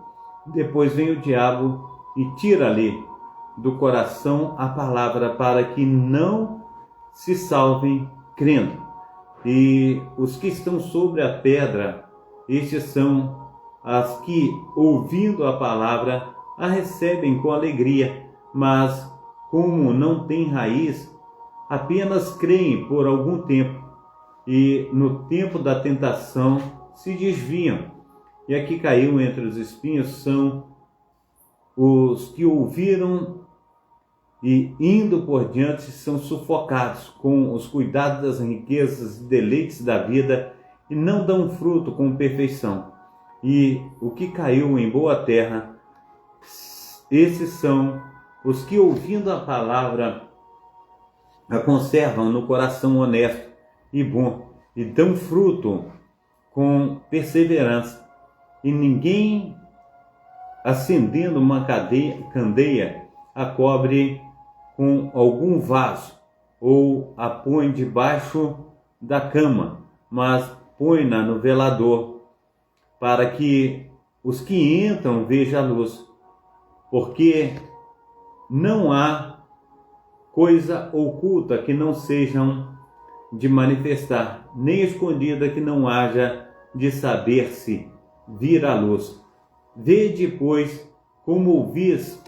Depois vem o diabo e tira-lhe do coração a palavra, para que não se salvem crendo. E os que estão sobre a pedra, estes são as que, ouvindo a palavra, a recebem com alegria, mas como não têm raiz, apenas creem por algum tempo, e no tempo da tentação se desviam. E aqui caiu entre os espinhos são os que ouviram e, indo por diante, são sufocados com os cuidados das riquezas e deleites da vida, e não dão fruto com perfeição. E o que caiu em boa terra, esses são os que, ouvindo a palavra, a conservam no coração honesto e bom, e dão fruto com perseverança. E ninguém, acendendo uma candeia, a cobre com algum vaso, ou a põe debaixo da cama, mas põe-na no velador, para que os que entram vejam a luz. Porque não há coisa oculta que não sejam de manifestar, nem escondida que não haja de saber-se vir à luz. Vede, pois, como ouvis,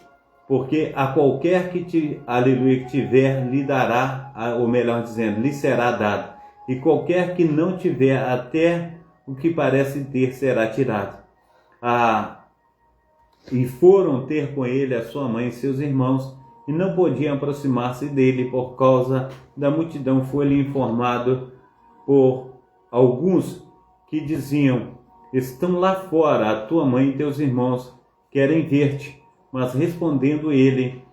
porque a qualquer que tiver, lhe dará, ou melhor dizendo, lhe será dado, e qualquer que não tiver, até o que parece ter será tirado. E foram ter com ele a sua mãe e seus irmãos, e não podiam aproximar-se dele por causa da multidão. Foi-lhe informado por alguns que diziam: estão lá fora a tua mãe e teus irmãos, querem ver-te. Mas respondendo ele,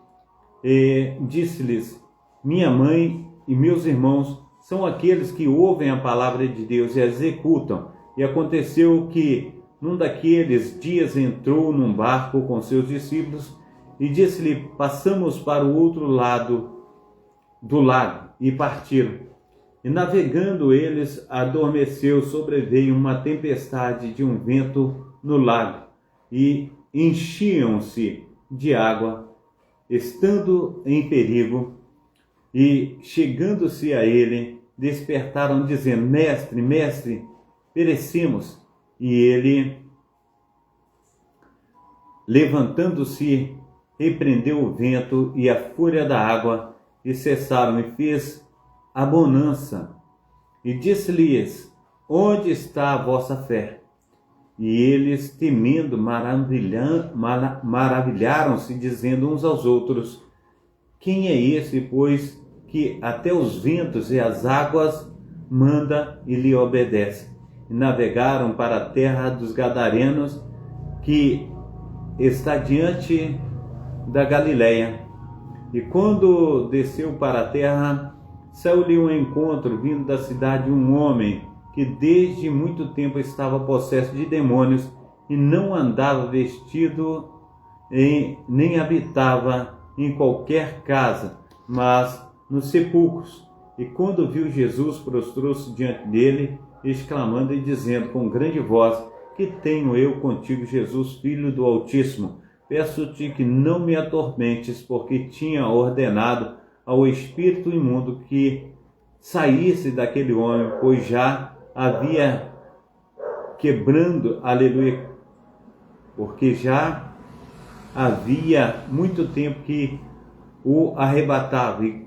disse-lhes: minha mãe e meus irmãos são aqueles que ouvem a palavra de Deus e a executam. E aconteceu que num daqueles dias entrou num barco com seus discípulos e disse-lhe: passamos para o outro lado do lago, e partiram. E navegando eles, adormeceu, sobreveio uma tempestade de um vento no lago, e enchiam-se de água, estando em perigo. E chegando-se a ele, despertaram, dizendo: mestre, mestre, perecemos. E ele, levantando-se, repreendeu o vento e a fúria da água, e cessaram, e fez a bonança. E disse-lhes: onde está a vossa fé? E eles, temendo, maravilharam-se, dizendo uns aos outros: quem é esse, pois, que até os ventos e as águas manda e lhe obedece? E navegaram para a terra dos Gadarenos, que está diante da Galileia. E quando desceu para a terra, saiu-lhe um encontro, vindo da cidade, um homem que desde muito tempo estava possesso de demônios e não andava vestido nem habitava em qualquer casa, mas nos sepulcros. E quando viu Jesus, prostrou-se diante dele, exclamando e dizendo com grande voz: que tenho eu contigo, Jesus, Filho do Altíssimo? Peço-te que não me atormentes, porque tinha ordenado ao espírito imundo que saísse daquele homem, pois já havia quebrando, aleluia, porque já havia muito tempo que o arrebatava e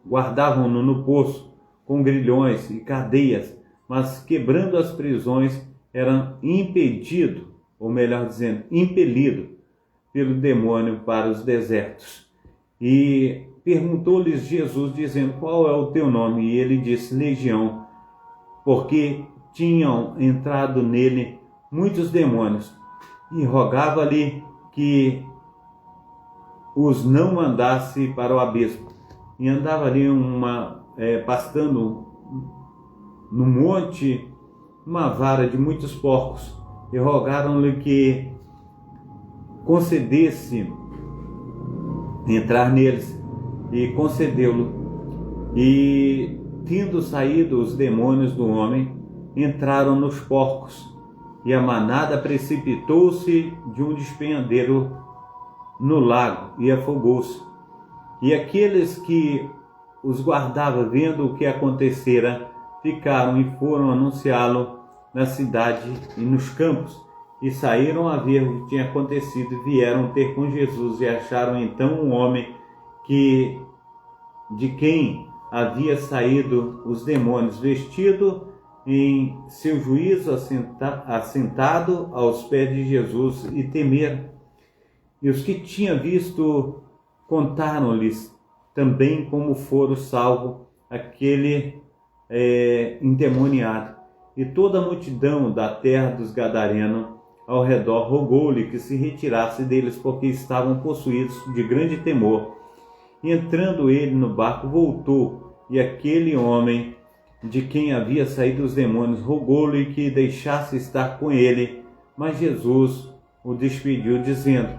guardavam-no no poço com grilhões e cadeias, mas quebrando as prisões era impedido, ou melhor dizendo, impelido pelo demônio para os desertos. E perguntou-lhes Jesus, dizendo: qual é o teu nome? E ele disse: Legião, porque tinham entrado nele muitos demônios, e rogava-lhe que os não mandasse para o abismo. E andava ali pastando no monte uma vara de muitos porcos, e rogaram-lhe que concedesse entrar neles, e concedeu-lo. E tendo saído os demônios do homem, entraram nos porcos, e a manada precipitou-se de um despenhadeiro no lago e afogou-se. E aqueles que os guardavam, vendo o que acontecera, ficaram e foram anunciá-lo na cidade e nos campos, e saíram a ver o que tinha acontecido e vieram ter com Jesus, e acharam então um homem de quem havia saído os demônios, vestido em seu juízo, assentado aos pés de Jesus, e temeram. E os que tinham visto contaram-lhes também como fora salvo aquele endemoniado. E toda a multidão da terra dos Gadarenos ao redor rogou-lhe que se retirasse deles, porque estavam possuídos de grande temor. E entrando ele no barco, voltou, e aquele homem de quem havia saído os demônios rogou-lhe que deixasse estar com ele. Mas Jesus o despediu, dizendo: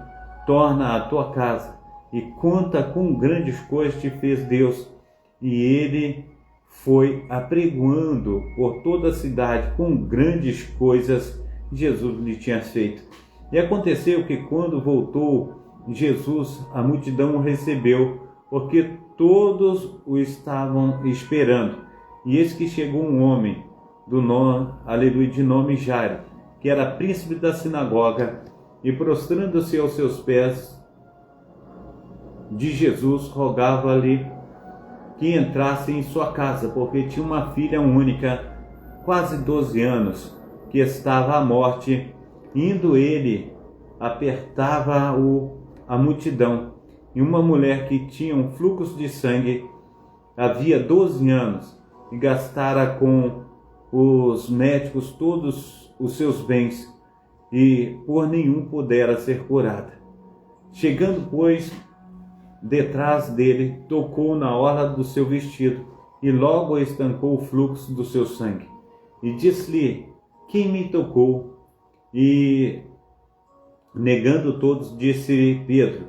torna à tua casa, e conta com grandes coisas te fez Deus. E ele foi apregoando por toda a cidade com grandes coisas Jesus lhe tinha feito. E aconteceu que, quando voltou Jesus, a multidão o recebeu, porque todos o estavam esperando. E eis que chegou um homem de nome Jairo, que era príncipe da sinagoga, e prostrando-se aos seus pés de Jesus, rogava-lhe que entrasse em sua casa, porque tinha uma filha única, quase 12 anos, que estava à morte. Indo ele, apertava a multidão, e uma mulher que tinha um fluxo de sangue havia 12 anos, e gastara com os médicos todos os seus bens, e por nenhum pudera ser curada. Chegando, pois, detrás dele, tocou na orla do seu vestido, e logo estancou o fluxo do seu sangue. E disse-lhe: quem me tocou? E, negando todos, disse Pedro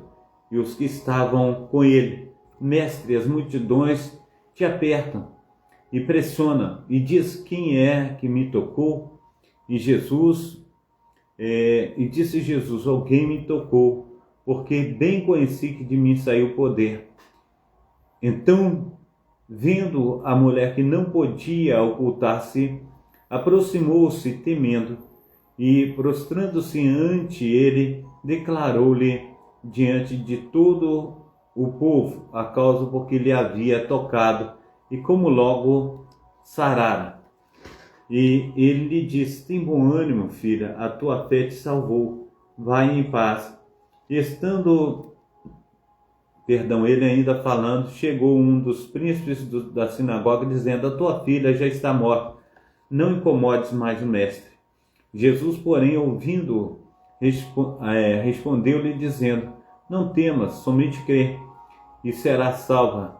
e os que estavam com ele: mestre, as multidões te apertam e pressionam. E diz: quem é que me tocou? E disse Jesus: alguém me tocou, porque bem conheci que de mim saiu o poder. Então, vendo a mulher que não podia ocultar-se, aproximou-se temendo, e prostrando-se ante ele, declarou-lhe diante de todo o povo a causa por que lhe havia tocado, e como logo sarara. E ele lhe disse: tem bom ânimo, filha, a tua fé te salvou, vai em paz. Ele ainda falando, chegou um dos príncipes da sinagoga, dizendo: a tua filha já está morta, não incomodes mais o mestre. Jesus, porém, ouvindo, respondeu-lhe, dizendo: não temas, somente crê, e será salva.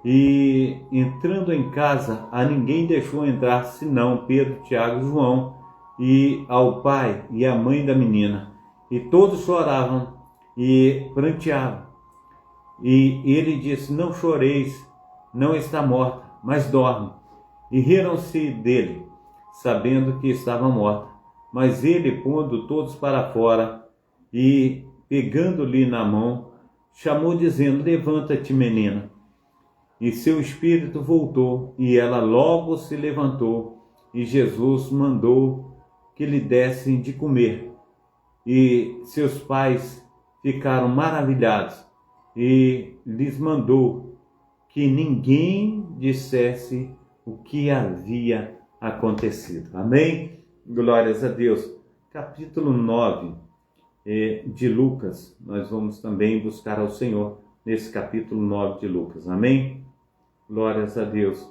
E entrando em casa, a ninguém deixou entrar senão Pedro, Tiago e João, e ao pai e à mãe da menina. E todos choravam e pranteavam. E ele disse: não choreis, não está morta, mas dorme. E riram-se dele, sabendo que estava morta. Mas ele, pondo todos para fora e pegando-lhe na mão, chamou dizendo: levanta-te, menina. E seu espírito voltou, e ela logo se levantou, e Jesus mandou que lhe dessem de comer. E seus pais ficaram maravilhados, e lhes mandou que ninguém dissesse o que havia acontecido. Amém? Glórias a Deus. Capítulo 9 de Lucas. Nós vamos também buscar ao Senhor nesse capítulo 9 de Lucas. Amém? Glórias a Deus.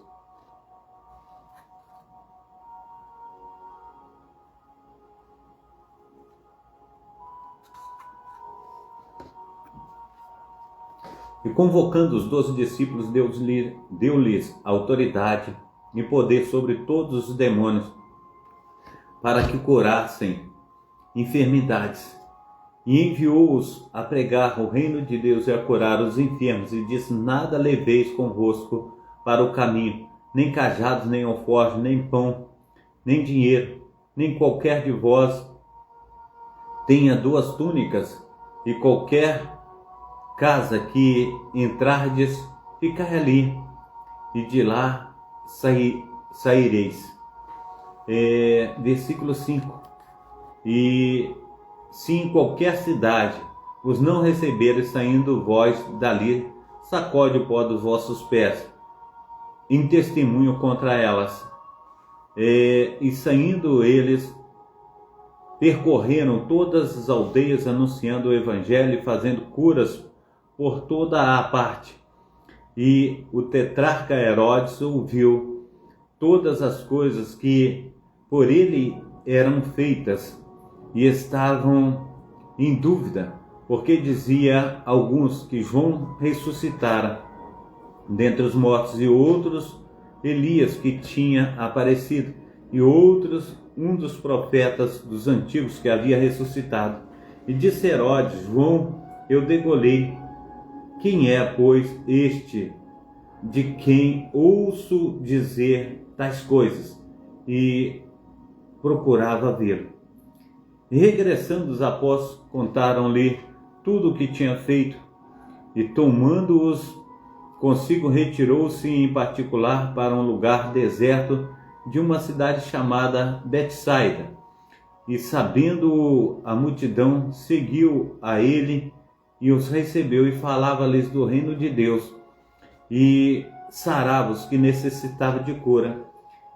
E convocando os 12 discípulos, deu-lhes autoridade e poder sobre todos os demônios, para que curassem enfermidades. E enviou-os a pregar o reino de Deus e a curar os enfermos. E disse: nada leveis convosco para o caminho, nem cajados, nem alforjes, nem pão, nem dinheiro, nem qualquer de vós tenha 2 túnicas. E qualquer casa que entrardes, ficai ali, e de lá saireis. Versículo 5. E se em qualquer cidade os não receberes, saindo vós dali, sacode o pó dos vossos pés, em testemunho contra elas. E saindo eles, percorreram todas as aldeias, anunciando o evangelho e fazendo curas por toda a parte. E o tetrarca Herodes ouviu todas as coisas que por ele eram feitas, e estavam em dúvida, porque dizia alguns que João ressuscitara dentre os mortos, e outros Elias que tinha aparecido, e outros um dos profetas dos antigos que havia ressuscitado. E disse Herodes: João eu degolei. Quem é, pois, este de quem ouço dizer tais coisas? E procurava vê-lo. E regressando os apóstolos, contaram-lhe tudo o que tinha feito, e tomando-os consigo, retirou-se em particular para um lugar deserto de uma cidade chamada Betsaida. E sabendo a multidão, seguiu a ele e os recebeu, e falava-lhes do reino de Deus, e sarava os que necessitavam de cura.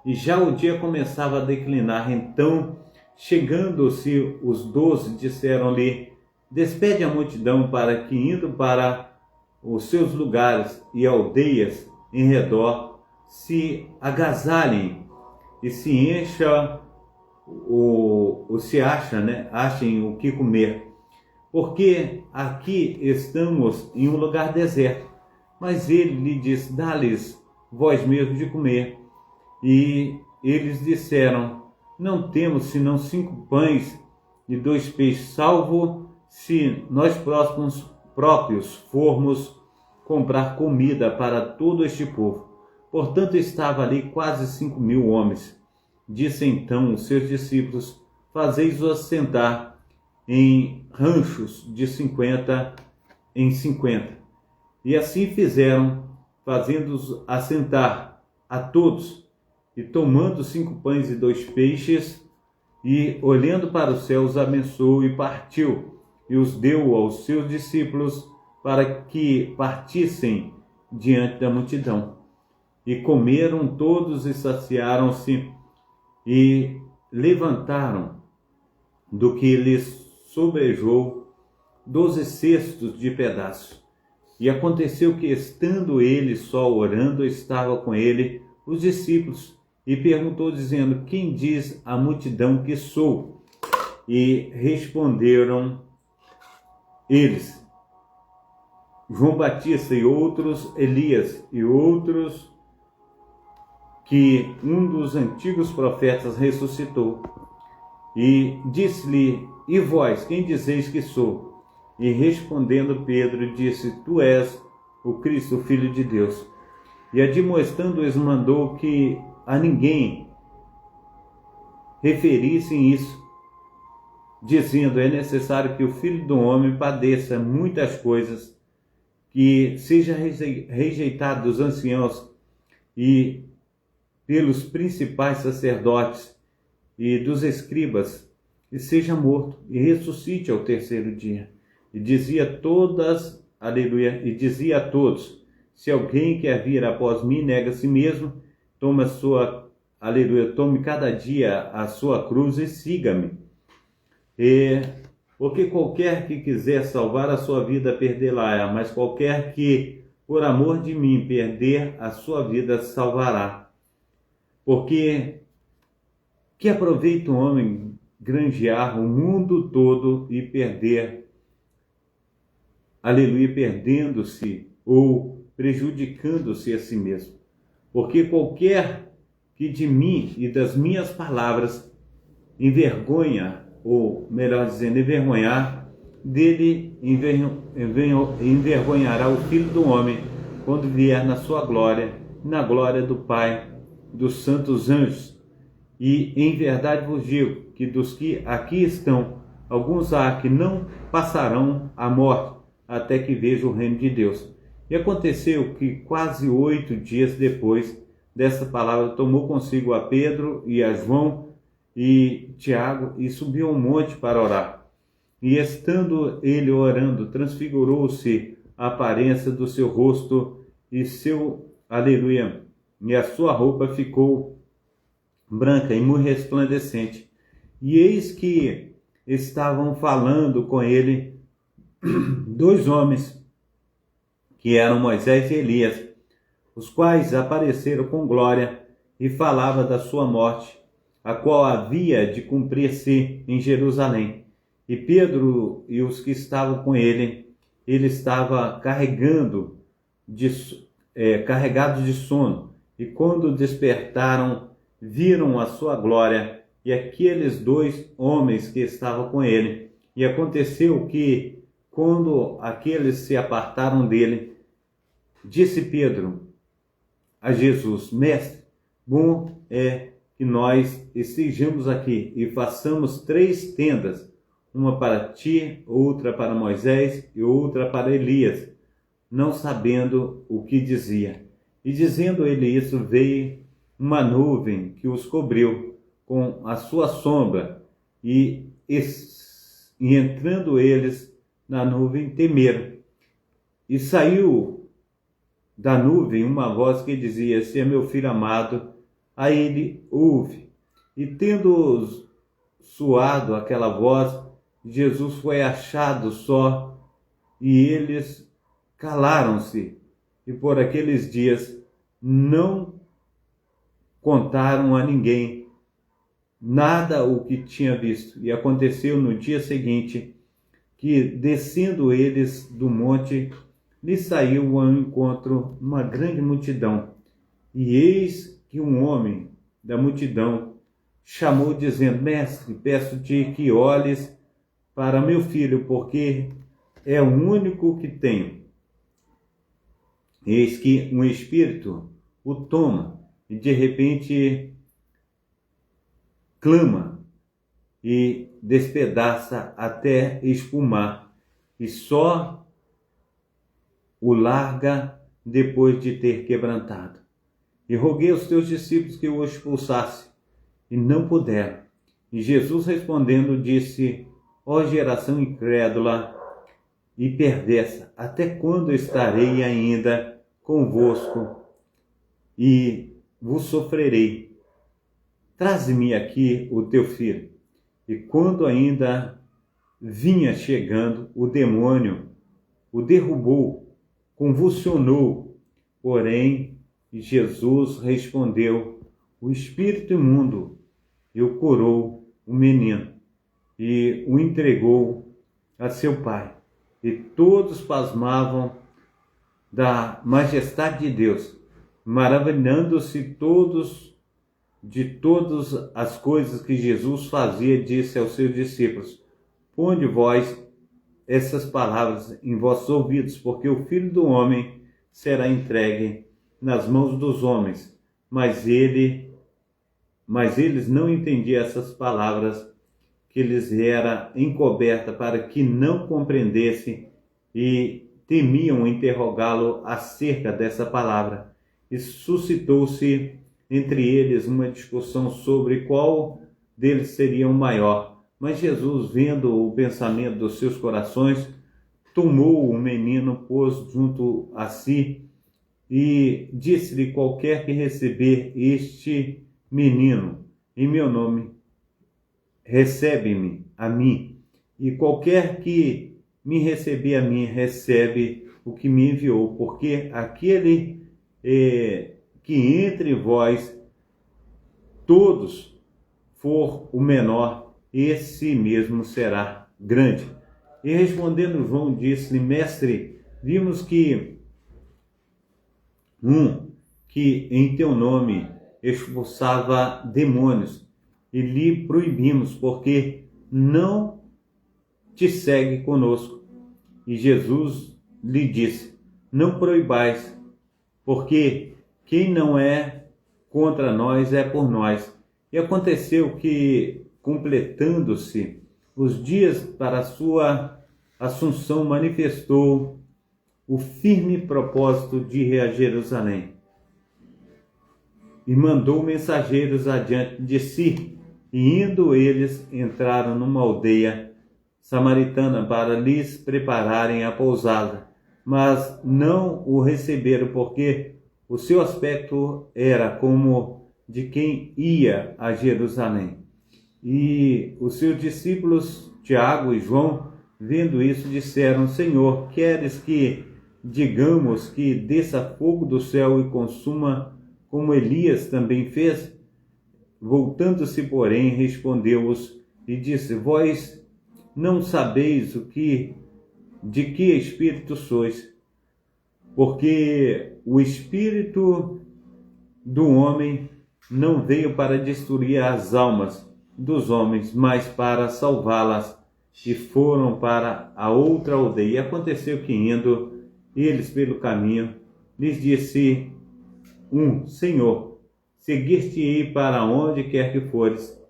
E já o dia começava a declinar. Então, chegando-se os 12, disseram-lhe: despede a multidão, para que, indo para os seus lugares e aldeias em redor, se agasalhem e se achem o que comer, porque aqui estamos em um lugar deserto. Mas ele lhe disse: dá-lhes vós mesmos de comer. E eles disseram: não temos senão 5 pães e 2 peixes, salvo se nós próprios formos comprar comida para todo este povo. Portanto, estava ali quase 5.000 homens. Disse então os seus discípulos: fazeis-os sentar em ranchos de 50 em 50. E assim fizeram, fazendo-os assentar a todos. E tomando 5 pães e 2 peixes, e olhando para os céus, abençoou e partiu, e os deu aos seus discípulos, para que partissem diante da multidão. E comeram todos e saciaram-se, e levantaram do que lhes sobrejou 12 cestos de pedaços. E aconteceu que, estando ele só orando, estava com ele os discípulos, e perguntou, dizendo: quem diz a multidão que sou? E responderam eles: João Batista e outros, Elias e outros, que um dos antigos profetas ressuscitou. E disse-lhe: e vós, quem dizeis que sou? E respondendo Pedro, disse: tu és o Cristo, o Filho de Deus. E admoestando-os, mandou que a ninguém referissem isso, dizendo: é necessário que o Filho do Homem padeça muitas coisas, que seja rejeitado dos anciãos e pelos principais sacerdotes e dos escribas, e seja morto, e ressuscite ao terceiro dia. E dizia a todos: se alguém quer vir após mim, nega a si mesmo, tome cada dia a sua cruz e siga-me. Porque qualquer que quiser salvar a sua vida, perdê-la-á, mas qualquer que, por amor de mim, perder a sua vida, salvará. Porque que aproveita um homem granjear o mundo todo e perder, perdendo-se ou prejudicando-se a si mesmo? Porque qualquer que de mim e das minhas palavras envergonha, ou melhor dizendo, envergonhar, dele envergonhará o Filho do Homem, quando vier na sua glória, na glória do Pai, dos santos anjos. E em verdade vos digo que dos que aqui estão, alguns há que não passarão a morte, até que vejam o reino de Deus. E aconteceu que quase 8 dias depois dessa palavra, tomou consigo a Pedro e a João e Tiago, e subiu ao monte para orar. E estando ele orando, transfigurou-se a aparência do seu rosto, e a sua roupa ficou branca e muito resplandecente. E eis que estavam falando com ele 2 homens, que eram Moisés e Elias, os quais apareceram com glória e falava da sua morte, a qual havia de cumprir-se em Jerusalém. E Pedro e os que estavam com ele estava carregados de sono, e quando despertaram, viram a sua glória e aqueles 2 homens que estavam com ele. E aconteceu que, quando aqueles se apartaram dele, disse Pedro a Jesus: Mestre, bom é que nós estejamos aqui e façamos 3 tendas, uma para ti, outra para Moisés e outra para Elias, não sabendo o que dizia. E dizendo ele isso, veio uma nuvem que os cobriu com a sua sombra, e entrando eles na nuvem, temeram. E saiu da nuvem uma voz que dizia: Esse é meu filho amado, a ele ouve. E tendo soado aquela voz, Jesus foi achado só, e eles calaram-se, e por aqueles dias não contaram a ninguém nada o que tinha visto. E aconteceu no dia seguinte que, descendo eles do monte, lhes saiu ao encontro uma grande multidão. E eis que um homem da multidão chamou, dizendo: Mestre, peço-te que olhes para meu filho, porque é o único que tenho. Eis que um espírito o toma, e de repente clama e despedaça até espumar, e só o larga depois de ter quebrantado. E roguei aos teus discípulos que o expulsasse, e não puderam. E Jesus respondendo disse: Ó geração incrédula e perversa, até quando estarei ainda convosco e vos sofrerei? Traze-me aqui o teu filho. E quando ainda vinha chegando, o demônio o derrubou, convulsionou. Porém, Jesus respondeu: o espírito imundo, e o curou o menino, e o entregou a seu pai. E todos pasmavam da majestade de Deus, maravilhando-se de todas as coisas que Jesus fazia, disse aos seus discípulos: ponde vós essas palavras em vossos ouvidos, porque o Filho do Homem será entregue nas mãos dos homens. Mas eles não entendiam essas palavras que lhes era encoberta, para que não compreendessem, e temiam interrogá-lo acerca dessa palavra. E suscitou-se entre eles uma discussão sobre qual deles seria o maior. Mas Jesus, vendo o pensamento dos seus corações, tomou o menino, pôs junto a si e disse-lhe: qualquer que receber este menino em meu nome, recebe-me a mim, e qualquer que me receber a mim, recebe o que me enviou, porque aquele que entre vós todos for o menor, esse mesmo será grande. E respondendo João, disse-lhe: mestre, vimos que em teu nome expulsava demônios, e lhe proibimos, porque não te segue conosco. E Jesus lhe disse: não proibais, porque quem não é contra nós é por nós. E aconteceu que, completando-se os dias para a sua assunção, manifestou o firme propósito de ir a Jerusalém. E mandou mensageiros adiante de si, e indo eles, entraram numa aldeia samaritana para lhes prepararem a pousada. Mas não o receberam, porque o seu aspecto era como de quem ia a Jerusalém. E os seus discípulos, Tiago e João, vendo isso, disseram: Senhor, queres que digamos que desça fogo do céu e consuma, como Elias também fez? Voltando-se, porém, respondeu-os e disse: vós não sabeis de que espírito sois, porque o espírito do homem não veio para destruir as almas dos homens, mas para salvá-las. E foram para a outra aldeia. E aconteceu que, indo eles pelo caminho, lhes disse Senhor, seguir-te-ei para onde quer que fores.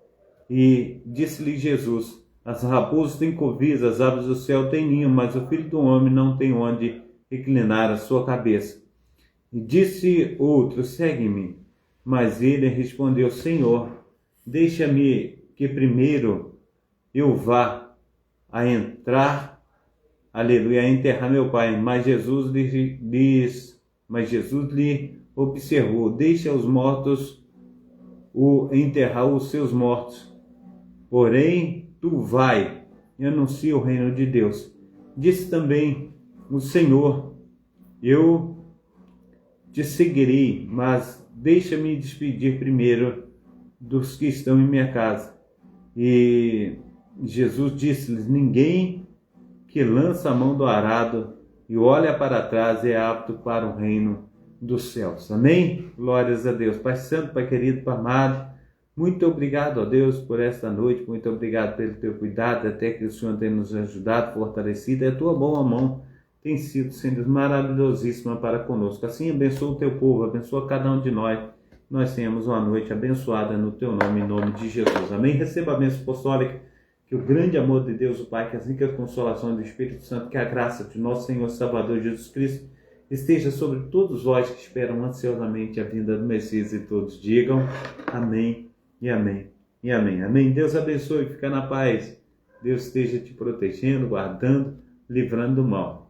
E disse-lhe Jesus: as raposas têm covis, as aves do céu têm ninho, mas o Filho do Homem não tem onde reclinar a sua cabeça. E disse outro: segue-me. Mas ele respondeu: Senhor, deixa-me que primeiro eu vá a enterrar meu pai. Mas Jesus lhe observou: deixa os mortos enterrar os seus mortos, porém tu vai e anuncia o reino de Deus. Disse também o Senhor: eu te seguirei, mas deixa-me despedir primeiro dos que estão em minha casa. E Jesus disse-lhes: ninguém que lança a mão do arado e olha para trás é apto para o reino dos céus. Amém? Glórias a Deus. Pai Santo, Pai querido, Pai amado, muito obrigado, ó Deus, por esta noite. Muito obrigado pelo teu cuidado, até que o Senhor tem nos ajudado, fortalecido. A tua boa mão tem sido maravilhosíssima para conosco. Assim, abençoa o teu povo, abençoa cada um de nós. Nós tenhamos uma noite abençoada no teu nome, em nome de Jesus. Amém? Receba a bênção apostólica, que o grande amor de Deus, o Pai, que as ricas consolações do Espírito Santo, que a graça de nosso Senhor e Salvador Jesus Cristo esteja sobre todos vós que esperam ansiosamente a vinda do Messias, e todos digam amém e amém e amém. Amém. Deus abençoe, fica na paz. Deus esteja te protegendo, guardando, livrando do mal.